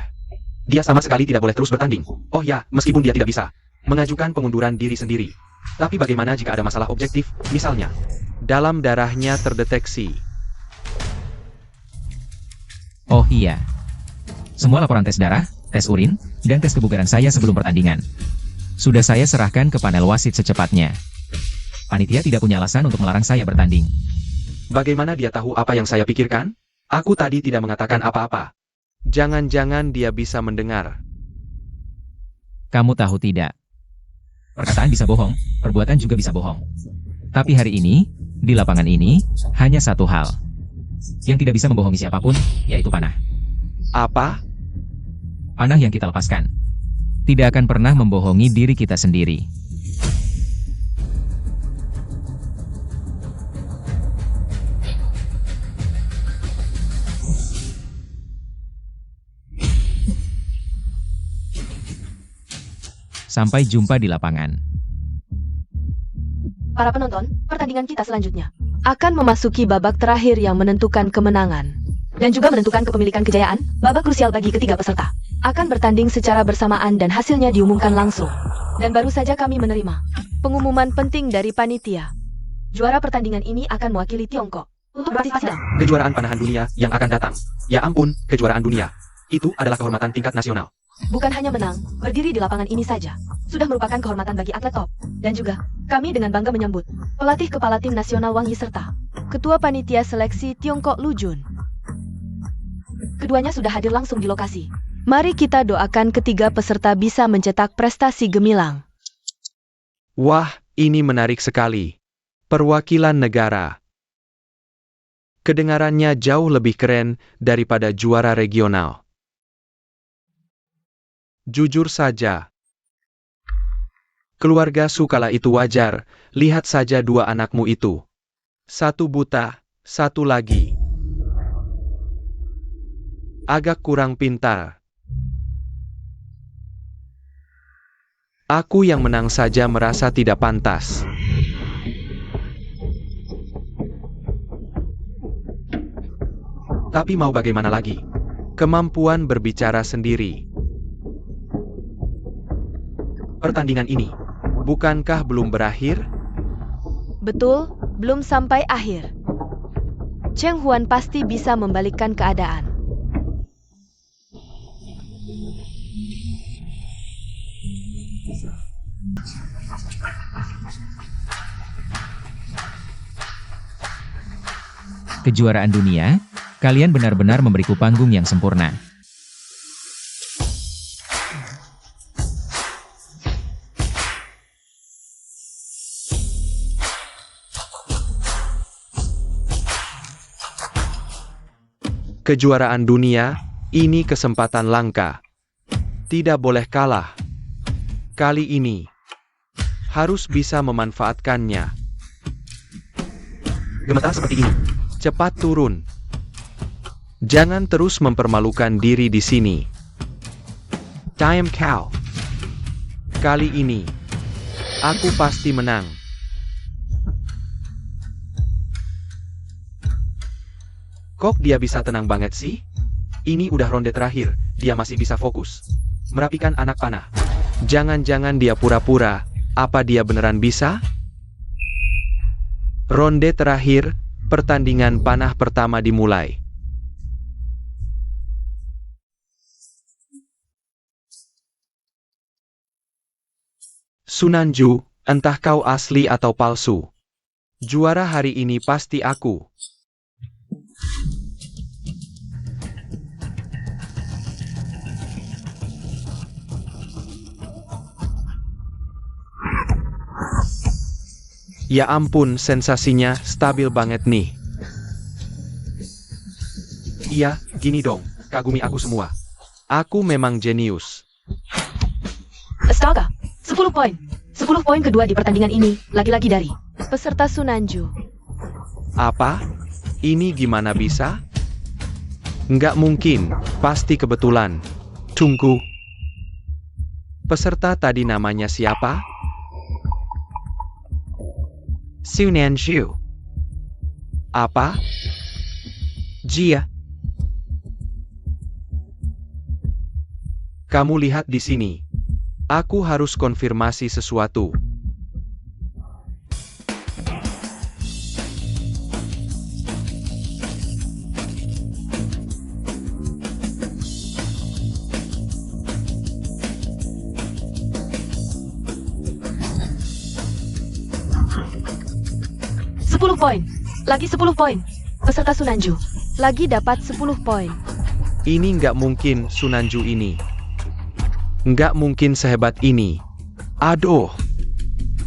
S1: Dia sama sekali tidak boleh terus bertanding. Oh ya, meskipun dia tidak bisa mengajukan pengunduran diri sendiri. Tapi bagaimana jika ada masalah objektif, misalnya, dalam darahnya terdeteksi.
S2: Oh iya. Semua laporan tes darah, tes urin, dan tes kebugaran saya sebelum pertandingan sudah saya serahkan ke panel wasit secepatnya. Panitia tidak punya alasan untuk melarang saya bertanding.
S1: Bagaimana dia tahu apa yang saya pikirkan? Aku tadi tidak mengatakan apa-apa. Jangan-jangan dia bisa mendengar.
S2: Kamu tahu tidak? Perkataan bisa bohong, perbuatan juga bisa bohong. Tapi hari ini, di lapangan ini, hanya satu hal yang tidak bisa membohongi siapapun, yaitu panah.
S1: Apa?
S2: Panah yang kita lepaskan tidak akan pernah membohongi diri kita sendiri. Sampai jumpa di lapangan.
S3: Para penonton, pertandingan kita selanjutnya akan memasuki babak terakhir yang menentukan kemenangan dan juga menentukan kepemilikan kejayaan. Babak krusial bagi ketiga peserta akan bertanding secara bersamaan dan hasilnya diumumkan langsung. Dan baru saja kami menerima pengumuman penting dari panitia. Juara pertandingan ini akan mewakili Tiongkok untuk berpartisipasi dalam
S1: Kejuaraan panahan dunia yang akan datang. Ya ampun, kejuaraan dunia. Itu adalah kehormatan tingkat nasional.
S3: bukan hanya menang, berdiri di lapangan ini saja sudah merupakan kehormatan bagi atlet top. Dan juga, kami dengan bangga menyambut pelatih kepala tim nasional Wang Yi serta Ketua Panitia Seleksi Tiongkok Lu Jun. Keduanya sudah hadir langsung di lokasi. Mari kita doakan ketiga peserta bisa mencetak prestasi gemilang.
S1: Wah, ini menarik sekali. Perwakilan negara. Kedengarannya jauh lebih keren daripada juara regional. Jujur saja. Keluarga Su kala itu wajar, lihat saja dua anakmu itu. Satu buta, satu lagi agak kurang pintar. Aku yang menang saja merasa tidak pantas. Tapi mau bagaimana lagi? Kemampuan berbicara sendiri. Pertandingan ini, bukankah belum berakhir?
S3: Betul, belum sampai akhir. Cheng Huan pasti bisa membalikkan keadaan.
S2: Kejuaraan dunia, kalian benar-benar memberiku panggung yang sempurna.
S1: Kejuaraan dunia, ini kesempatan langka. Tidak boleh kalah. Kali ini, harus bisa memanfaatkannya. Gemetar seperti ini. Cepat turun. Jangan terus mempermalukan diri di sini. Time cow. Kali ini, aku pasti menang. Kok dia bisa tenang banget sih? Ini udah ronde terakhir, dia masih bisa fokus. Merapikan anak panah. Jangan-jangan dia pura-pura, apa dia beneran bisa? Ronde terakhir, pertandingan panah pertama dimulai. Sunanju, entah kau asli atau palsu. Juara hari ini pasti aku. Ya ampun, sensasinya stabil banget nih. Iya, gini dong, kagumi aku semua. Aku memang jenius.
S3: Astaga, 10 poin. 10 poin kedua di pertandingan ini, lagi-lagi dari peserta Sunanju.
S1: Apa? Ini gimana bisa? Nggak mungkin, pasti kebetulan. Tunggu. Peserta tadi namanya siapa? Sunanju. Apa? Jia. Kamu lihat di sini. Aku harus konfirmasi sesuatu.
S3: Poin. Lagi 10 poin. Peserta Sunanju lagi dapat 10 poin.
S1: Ini nggak mungkin Sunanju ini. Nggak mungkin sehebat ini. Aduh.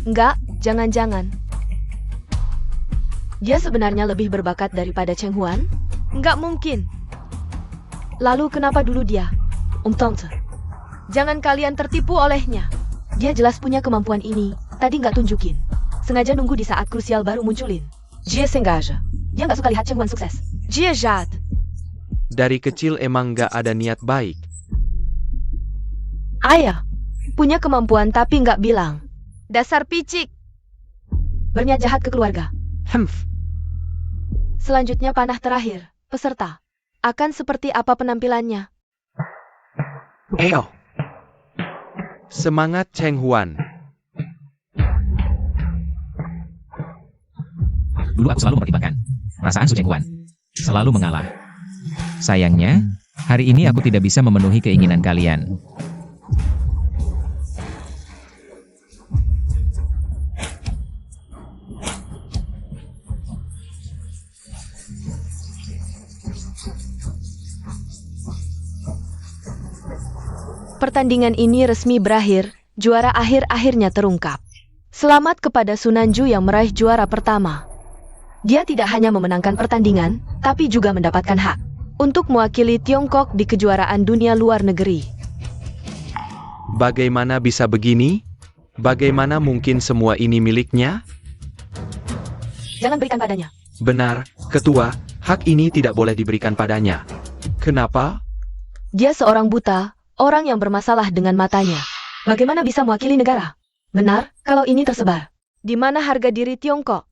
S3: Nggak, jangan-jangan. Dia sebenarnya lebih berbakat daripada Cheng Huan? Nggak mungkin. Lalu kenapa dulu dia? Tante. Jangan kalian tertipu olehnya. Dia jelas punya kemampuan ini. Tadi nggak tunjukin. Sengaja nunggu di saat krusial baru munculin. Jia sengaja. Dia nggak suka lihat Cheng Huan sukses. Jia jahat.
S1: Dari kecil emang nggak ada niat baik.
S3: Ayah, punya kemampuan tapi nggak bilang. Dasar picik. Berniat jahat ke keluarga. Selanjutnya panah terakhir. Peserta. Akan seperti apa penampilannya?
S1: Eyo. Semangat Cheng Huan.
S2: Dulu aku selalu mempertimbangkan perasaan Su Cheng Huan. Selalu mengalah. Sayangnya, hari ini aku tidak bisa memenuhi keinginan kalian.
S3: Pertandingan ini resmi berakhir, juara akhir-akhirnya terungkap. Selamat kepada Sunanju yang meraih juara pertama. Dia tidak hanya memenangkan pertandingan, tapi juga mendapatkan hak untuk mewakili Tiongkok di kejuaraan dunia luar negeri.
S1: Bagaimana bisa begini? Bagaimana mungkin semua ini miliknya?
S3: Jangan berikan padanya.
S1: Benar, Ketua, hak ini tidak boleh diberikan padanya. Kenapa?
S3: Dia seorang buta, orang yang bermasalah dengan matanya. Bagaimana bisa mewakili negara? Benar, kalau ini tersebar. Di mana harga diri Tiongkok?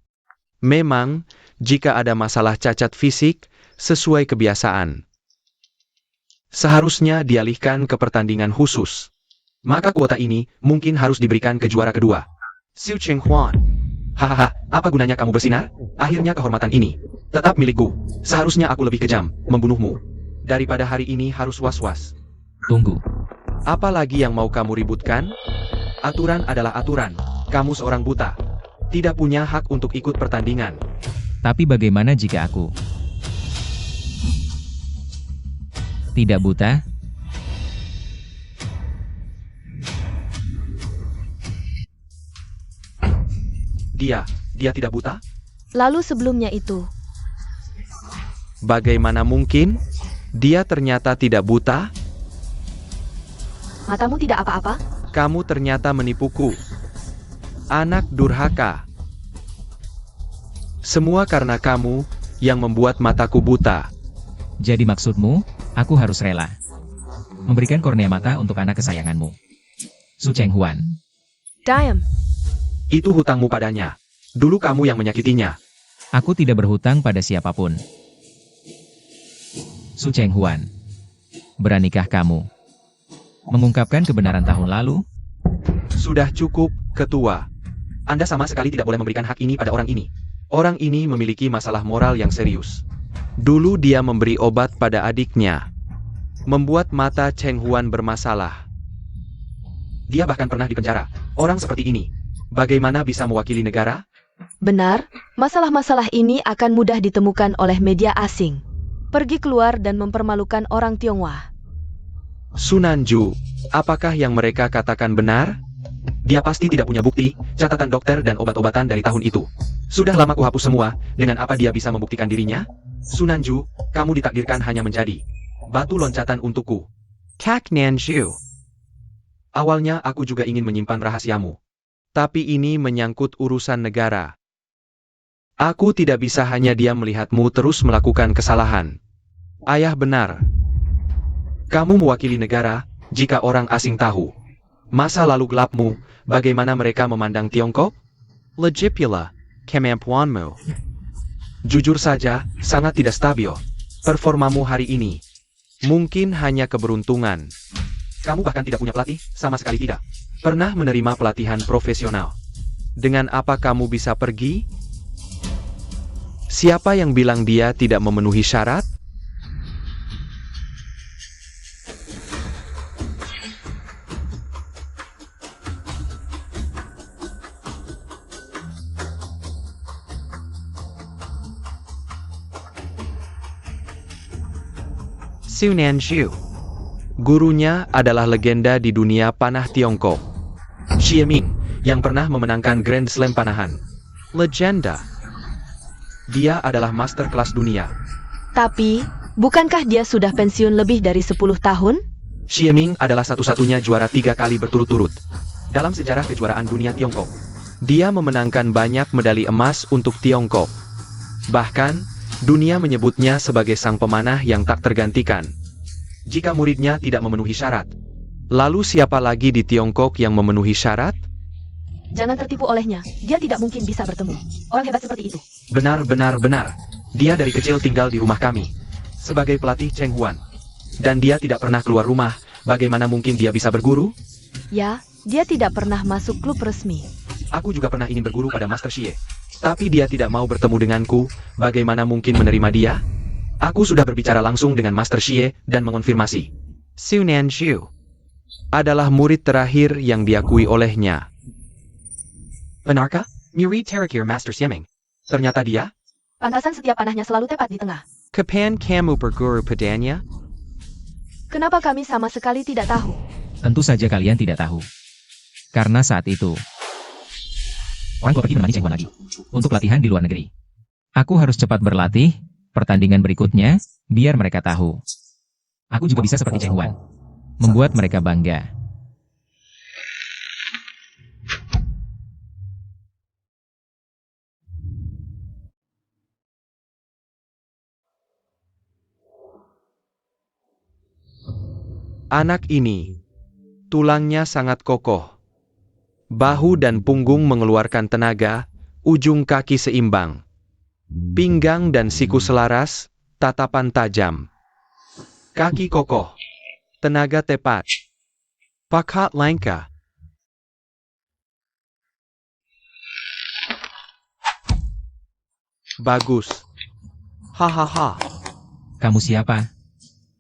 S1: Memang, jika ada masalah cacat fisik, sesuai kebiasaan, seharusnya dialihkan ke pertandingan khusus. Maka kuota ini mungkin harus diberikan ke juara kedua. Su Cheng Huan. Hahaha, apa gunanya kamu bersinar? Akhirnya kehormatan ini tetap milikku. Seharusnya aku lebih kejam, membunuhmu. Daripada hari ini harus was-was.
S2: Tunggu.
S1: Apa lagi yang mau kamu ributkan? Aturan adalah aturan. Kamu seorang buta. Tidak punya hak untuk ikut pertandingan.
S2: Tapi bagaimana jika aku tidak buta?
S1: Dia tidak buta?
S3: Lalu sebelumnya itu,
S1: Bagaimana mungkin? Dia ternyata tidak buta?
S3: matamu tidak apa-apa?
S1: Kamu ternyata menipuku. Anak durhaka. Semua karena kamu yang membuat mataku buta.
S2: Jadi maksudmu, aku harus rela memberikan kornea mata untuk anak kesayanganmu, Su Chenghuan.
S3: Diam.
S1: Itu hutangmu padanya. Dulu kamu yang menyakitinya.
S2: Aku tidak berhutang pada siapapun. Su Chenghuan, beranikah kamu mengungkapkan kebenaran tahun lalu?
S1: Sudah cukup, ketua. Anda sama sekali tidak boleh memberikan hak ini pada orang ini. Orang ini memiliki masalah moral yang serius. Dulu dia memberi obat pada adiknya, membuat mata Cheng Huan bermasalah. Dia bahkan pernah dipenjara. Orang seperti ini, bagaimana bisa mewakili negara?
S3: Benar, masalah-masalah ini akan mudah ditemukan oleh media asing. Pergi keluar dan mempermalukan orang Tionghoa.
S1: Sunanju, apakah yang mereka katakan benar? Dia pasti tidak punya bukti, catatan dokter dan obat-obatan dari tahun itu. Sudah lama kuhapus semua, dengan apa dia bisa membuktikan dirinya? Sunanju, kamu ditakdirkan hanya menjadi batu loncatan untukku. Kak Nanju. Awalnya aku juga ingin menyimpan rahasiamu. Tapi ini menyangkut urusan negara. Aku tidak bisa hanya diam melihatmu terus melakukan kesalahan. Ayah benar. Kamu mewakili negara, jika orang asing tahu masa lalu gelapmu, bagaimana mereka memandang Tiongkok? Legipula, kemampuanmu. Jujur saja, sangat tidak stabil. Performamu hari ini mungkin hanya keberuntungan. Kamu bahkan tidak punya pelatih, sama sekali tidak. Pernah menerima pelatihan profesional. Dengan apa kamu bisa pergi? Siapa yang bilang dia tidak memenuhi syarat? Su Nanju. Gurunya adalah legenda di dunia panah Tiongkok. Xie Ming, yang pernah memenangkan Grand Slam panahan. Legenda. Dia adalah master kelas dunia.
S3: Tapi, bukankah dia sudah pensiun lebih dari 10 tahun?
S1: Xie Ming adalah satu-satunya juara 3 kali berturut-turut dalam sejarah kejuaraan dunia Tiongkok. Dia memenangkan banyak medali emas untuk Tiongkok. Bahkan, dunia menyebutnya sebagai sang pemanah yang tak tergantikan. Jika muridnya tidak memenuhi syarat, lalu siapa lagi di Tiongkok yang memenuhi syarat?
S3: Jangan tertipu olehnya, dia tidak mungkin bisa bertemu orang hebat seperti itu.
S1: Benar. Dia dari kecil tinggal di rumah kami, sebagai pelatih Cheng Huan. Dan dia tidak pernah keluar rumah, bagaimana mungkin dia bisa berguru?
S3: Ya, dia tidak pernah masuk klub resmi.
S1: Aku juga pernah ingin berguru pada Master Xie. Tapi dia tidak mau bertemu denganku, bagaimana mungkin menerima dia? Aku sudah berbicara langsung dengan Master Xie dan mengonfirmasi. Su Nanju adalah murid terakhir yang diakui olehnya. Benarkah? Murid terakhir Master Xie Ming. Ternyata dia?
S3: Pantasan setiap panahnya selalu tepat di tengah.
S1: Kapan kamu berguru padanya?
S3: Kenapa kami sama sekali tidak tahu?
S2: Tentu saja kalian tidak tahu. Karena saat itu, orang tua pergi menemani Cheng Huan lagi untuk latihan di luar negeri. Aku harus cepat berlatih, pertandingan berikutnya, biar mereka tahu. Aku juga bisa seperti Cheng Huan, membuat mereka bangga.
S1: Anak ini, tulangnya sangat kokoh. Bahu dan punggung mengeluarkan tenaga, ujung kaki seimbang. Pinggang dan siku selaras, tatapan tajam. Kaki kokoh, tenaga tepat. Pakat langka. Bagus. Hahaha.
S2: Kamu siapa?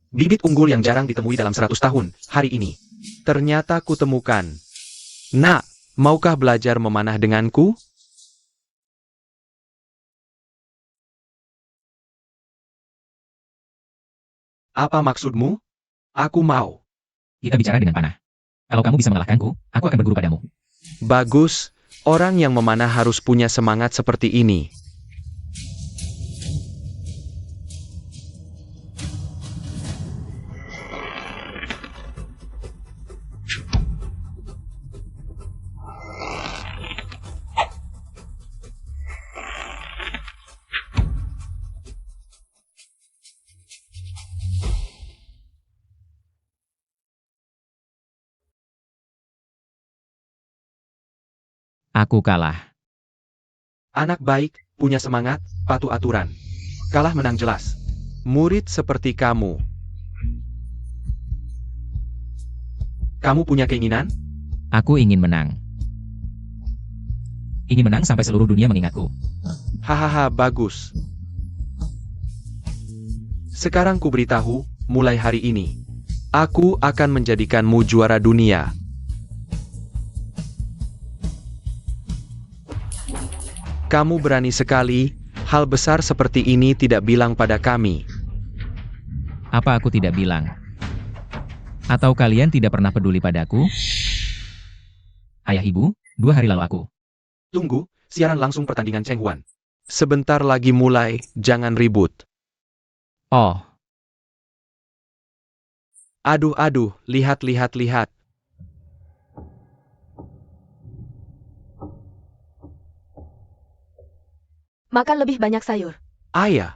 S1: Bibit unggul yang jarang ditemui dalam 100 tahun, hari ini. Ternyata kutemukan. Nak, maukah belajar memanah denganku? Apa maksudmu? Aku mau.
S2: Kita bicara dengan panah. Kalau kamu bisa mengalahkanku, aku akan berguru padamu.
S1: Bagus, orang yang memanah harus punya semangat seperti ini.
S2: Aku kalah.
S1: Anak baik, punya semangat, patuh aturan. Kalah menang jelas. Murid seperti kamu. Kamu punya keinginan?
S2: Aku ingin menang. Ingin menang sampai seluruh dunia mengingatku.
S1: Hahaha, bagus. Sekarang ku beritahu, mulai hari ini, aku akan menjadikanmu juara dunia. Kamu berani sekali, hal besar seperti ini tidak bilang pada kami.
S2: Apa aku tidak bilang? Atau kalian tidak pernah peduli padaku? Ayah ibu, 2 hari lalu aku.
S1: Tunggu, siaran langsung pertandingan Cheng Huan. Sebentar lagi mulai, jangan ribut.
S2: Oh,
S1: Aduh, lihat.
S3: Makan lebih banyak sayur.
S1: Ayah,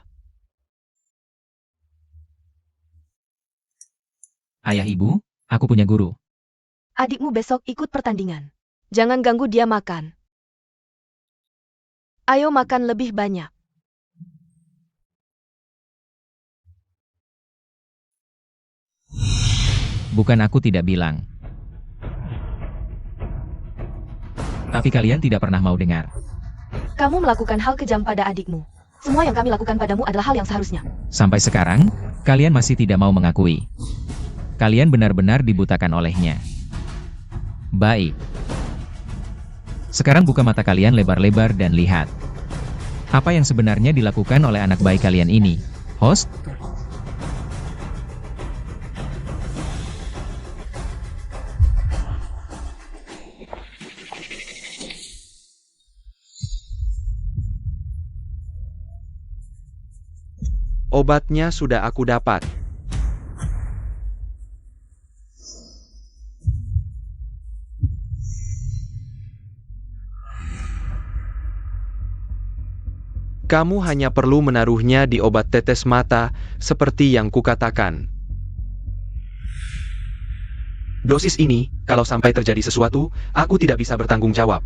S2: ayah ibu, aku punya guru.
S3: Adikmu besok ikut pertandingan. Jangan ganggu dia makan. Ayo makan lebih banyak.
S2: Bukan aku tidak bilang. Tapi kalian tidak pernah mau dengar.
S3: Kamu melakukan hal kejam pada adikmu. Semua yang kami lakukan padamu adalah hal yang seharusnya.
S2: Sampai sekarang, kalian masih tidak mau mengakui. Kalian benar-benar dibutakan olehnya. Baik. Sekarang buka mata kalian lebar-lebar dan lihat. Apa yang sebenarnya dilakukan oleh anak bayi kalian ini? Host?
S1: obatnya sudah aku dapat. Kamu hanya perlu menaruhnya di obat tetes mata, seperti yang kukatakan. Dosis ini, kalau sampai terjadi sesuatu, aku tidak bisa bertanggung jawab.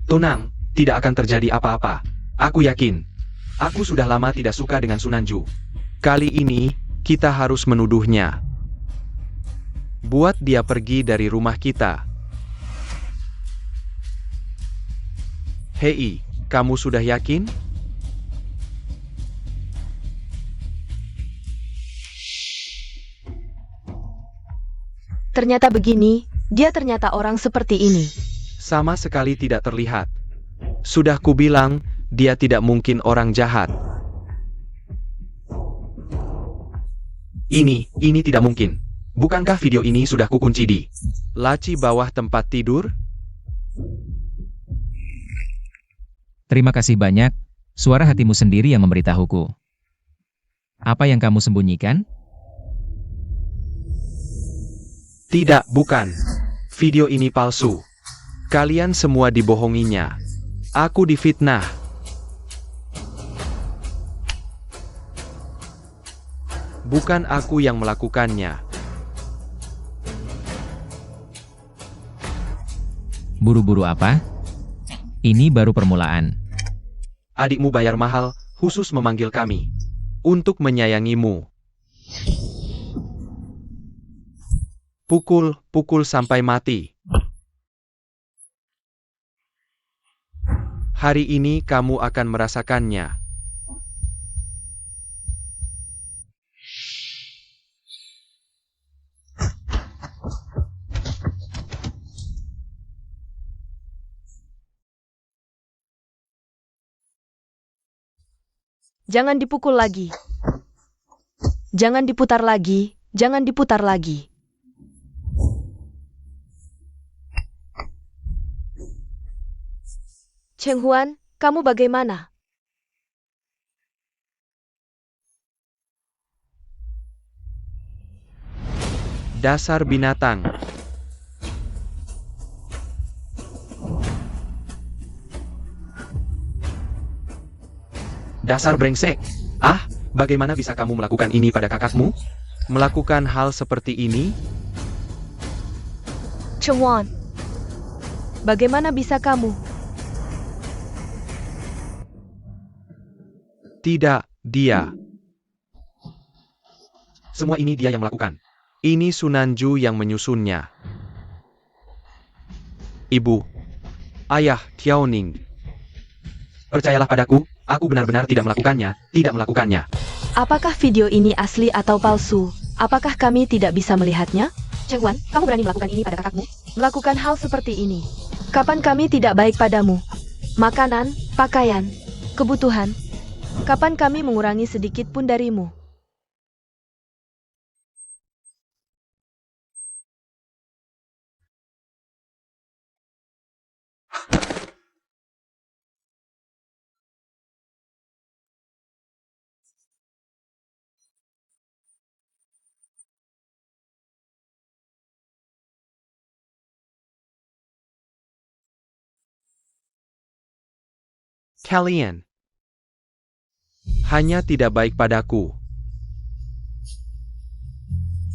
S1: Tenang, tidak akan terjadi apa-apa. Aku yakin. Aku sudah lama tidak suka dengan Sunanju. Kali ini, kita harus menuduhnya. Buat dia pergi dari rumah kita. Hei, kamu sudah yakin?
S3: Ternyata begini, dia ternyata orang seperti ini.
S1: Sama sekali tidak terlihat. Sudah kubilang, dia tidak mungkin orang jahat. Ini tidak mungkin. Bukankah video ini sudah kukunci di laci bawah tempat tidur?
S2: Terima kasih banyak, suara hatimu sendiri yang memberitahuku. Apa yang kamu sembunyikan?
S1: Tidak, bukan. Video ini palsu. Kalian semua dibohonginya. Aku difitnah. Bukan aku yang melakukannya.
S2: Buru-buru apa? Ini baru permulaan.
S1: Adikmu bayar mahal, khusus memanggil kami. Untuk menyayangimu. Pukul sampai mati. Hari ini kamu akan merasakannya.
S3: Jangan dipukul lagi. Jangan diputar lagi. Jangan diputar lagi. Cheng Huan, kamu bagaimana?
S1: Dasar binatang. Dasar brengsek. Ah, bagaimana bisa kamu melakukan ini pada kakakmu? Melakukan hal seperti ini?
S3: Cheng Huan, bagaimana bisa kamu?
S1: Tidak, dia. Semua ini dia yang melakukan. Ini Sunanju yang menyusunnya. Ibu. Ayah, Tiaoning. Percayalah padaku, aku benar-benar tidak melakukannya, tidak melakukannya.
S3: Apakah video ini asli atau palsu? Apakah kami tidak bisa melihatnya? Cheng Huan, kamu berani melakukan ini pada kakakmu? Melakukan hal seperti ini. Kapan kami tidak baik padamu? Makanan, pakaian, kebutuhan. Kapan kami mengurangi sedikit pun darimu?
S1: Kalian hanya tidak baik padaku.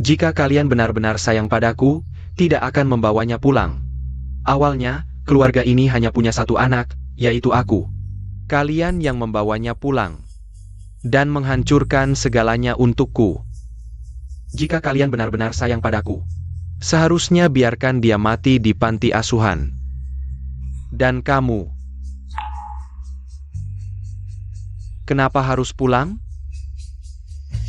S1: Jika kalian benar-benar sayang padaku, tidak akan membawanya pulang. Awalnya, keluarga ini hanya punya satu anak, yaitu aku. Kalian yang membawanya pulang dan menghancurkan segalanya untukku. Jika kalian benar-benar sayang padaku, seharusnya biarkan dia mati di panti asuhan. Dan kamu, kenapa harus pulang?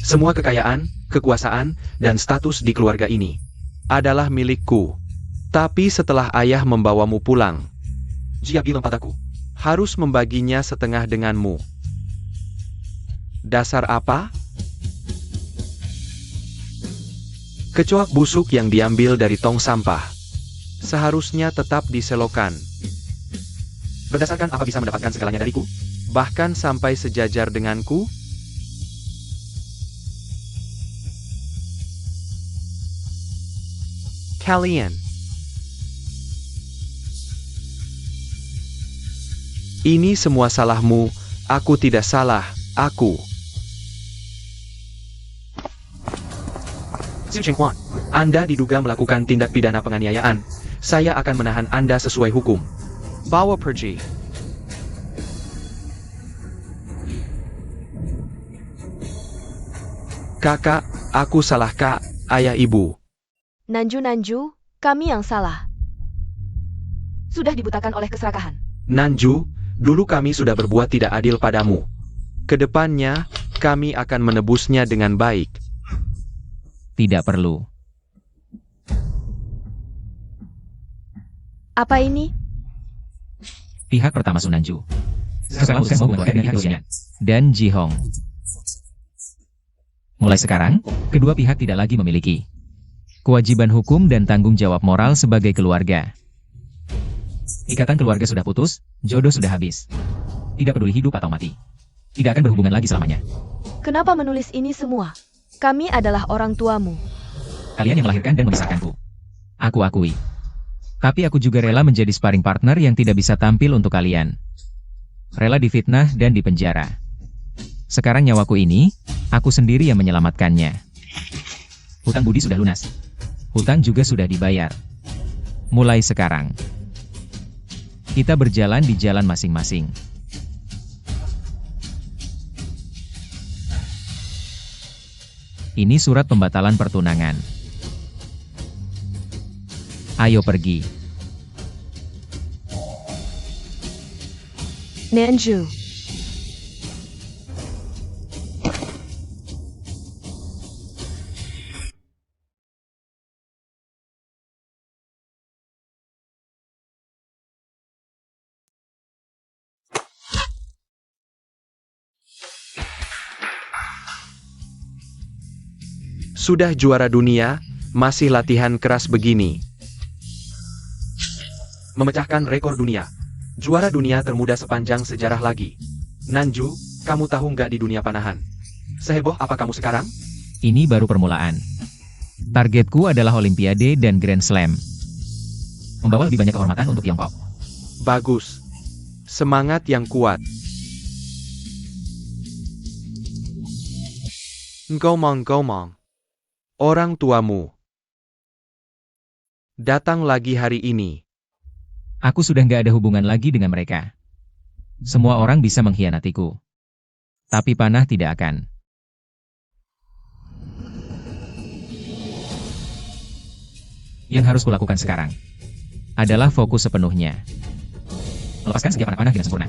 S1: Semua kekayaan, kekuasaan, dan status di keluarga ini adalah milikku. Tapi setelah ayah membawamu pulang, dia bilang padaku, harus membaginya setengah denganmu. Dasar apa? Kecoak busuk yang diambil dari tong sampah seharusnya tetap diselokan. Berdasarkan apa bisa mendapatkan segalanya dariku? Bahkan sampai sejajar denganku? Kalian. Ini semua salahmu, aku tidak salah, aku. Xu Chenghuan, Anda diduga melakukan tindak pidana penganiayaan. Saya akan menahan Anda sesuai hukum. Bawa pergi. Kakak, aku salah kak, ayah ibu.
S3: Nanju, kami yang salah. Sudah dibutakan oleh keserakahan.
S1: Nanju, dulu kami sudah berbuat tidak adil padamu. Kedepannya, kami akan menebusnya dengan baik.
S2: Tidak perlu.
S3: Apa ini?
S2: Pihak pertama Sunanju. Sekarang mau membuat pihak Lucian dan Ji Hong. Mulai sekarang, kedua pihak tidak lagi memiliki kewajiban hukum dan tanggung jawab moral sebagai keluarga. Ikatan keluarga sudah putus, jodoh sudah habis. Tidak peduli hidup atau mati. Tidak akan berhubungan lagi selamanya.
S3: Kenapa menulis ini semua? Kami adalah orang tuamu.
S2: Kalian yang melahirkan dan membesarkanku. Aku akui. Tapi aku juga rela menjadi sparring partner yang tidak bisa tampil untuk kalian. Rela difitnah dan dipenjara. Sekarang nyawaku ini, aku sendiri yang menyelamatkannya. Hutang budi sudah lunas. Hutang juga sudah dibayar. Mulai sekarang, kita berjalan di jalan masing-masing. Ini surat pembatalan pertunangan. Ayo pergi.
S3: Nanju.
S1: Sudah juara dunia, masih latihan keras begini. Memecahkan rekor dunia. Juara dunia termuda sepanjang sejarah lagi. Nanju, kamu tahu nggak di dunia panahan? Seheboh apa kamu sekarang?
S2: Ini baru permulaan. Targetku adalah Olimpiade dan Grand Slam. Membawa lebih banyak kehormatan untuk Tiongkok.
S1: Bagus. Semangat yang kuat. Ngomong-ngomong. Orang tuamu datang lagi hari ini.
S2: Aku sudah nggak ada hubungan lagi dengan mereka. Semua orang bisa mengkhianatiku. Tapi panah tidak akan. Yang harus kulakukan sekarang adalah fokus sepenuhnya. Melepaskan setiap anak panah dengan sempurna.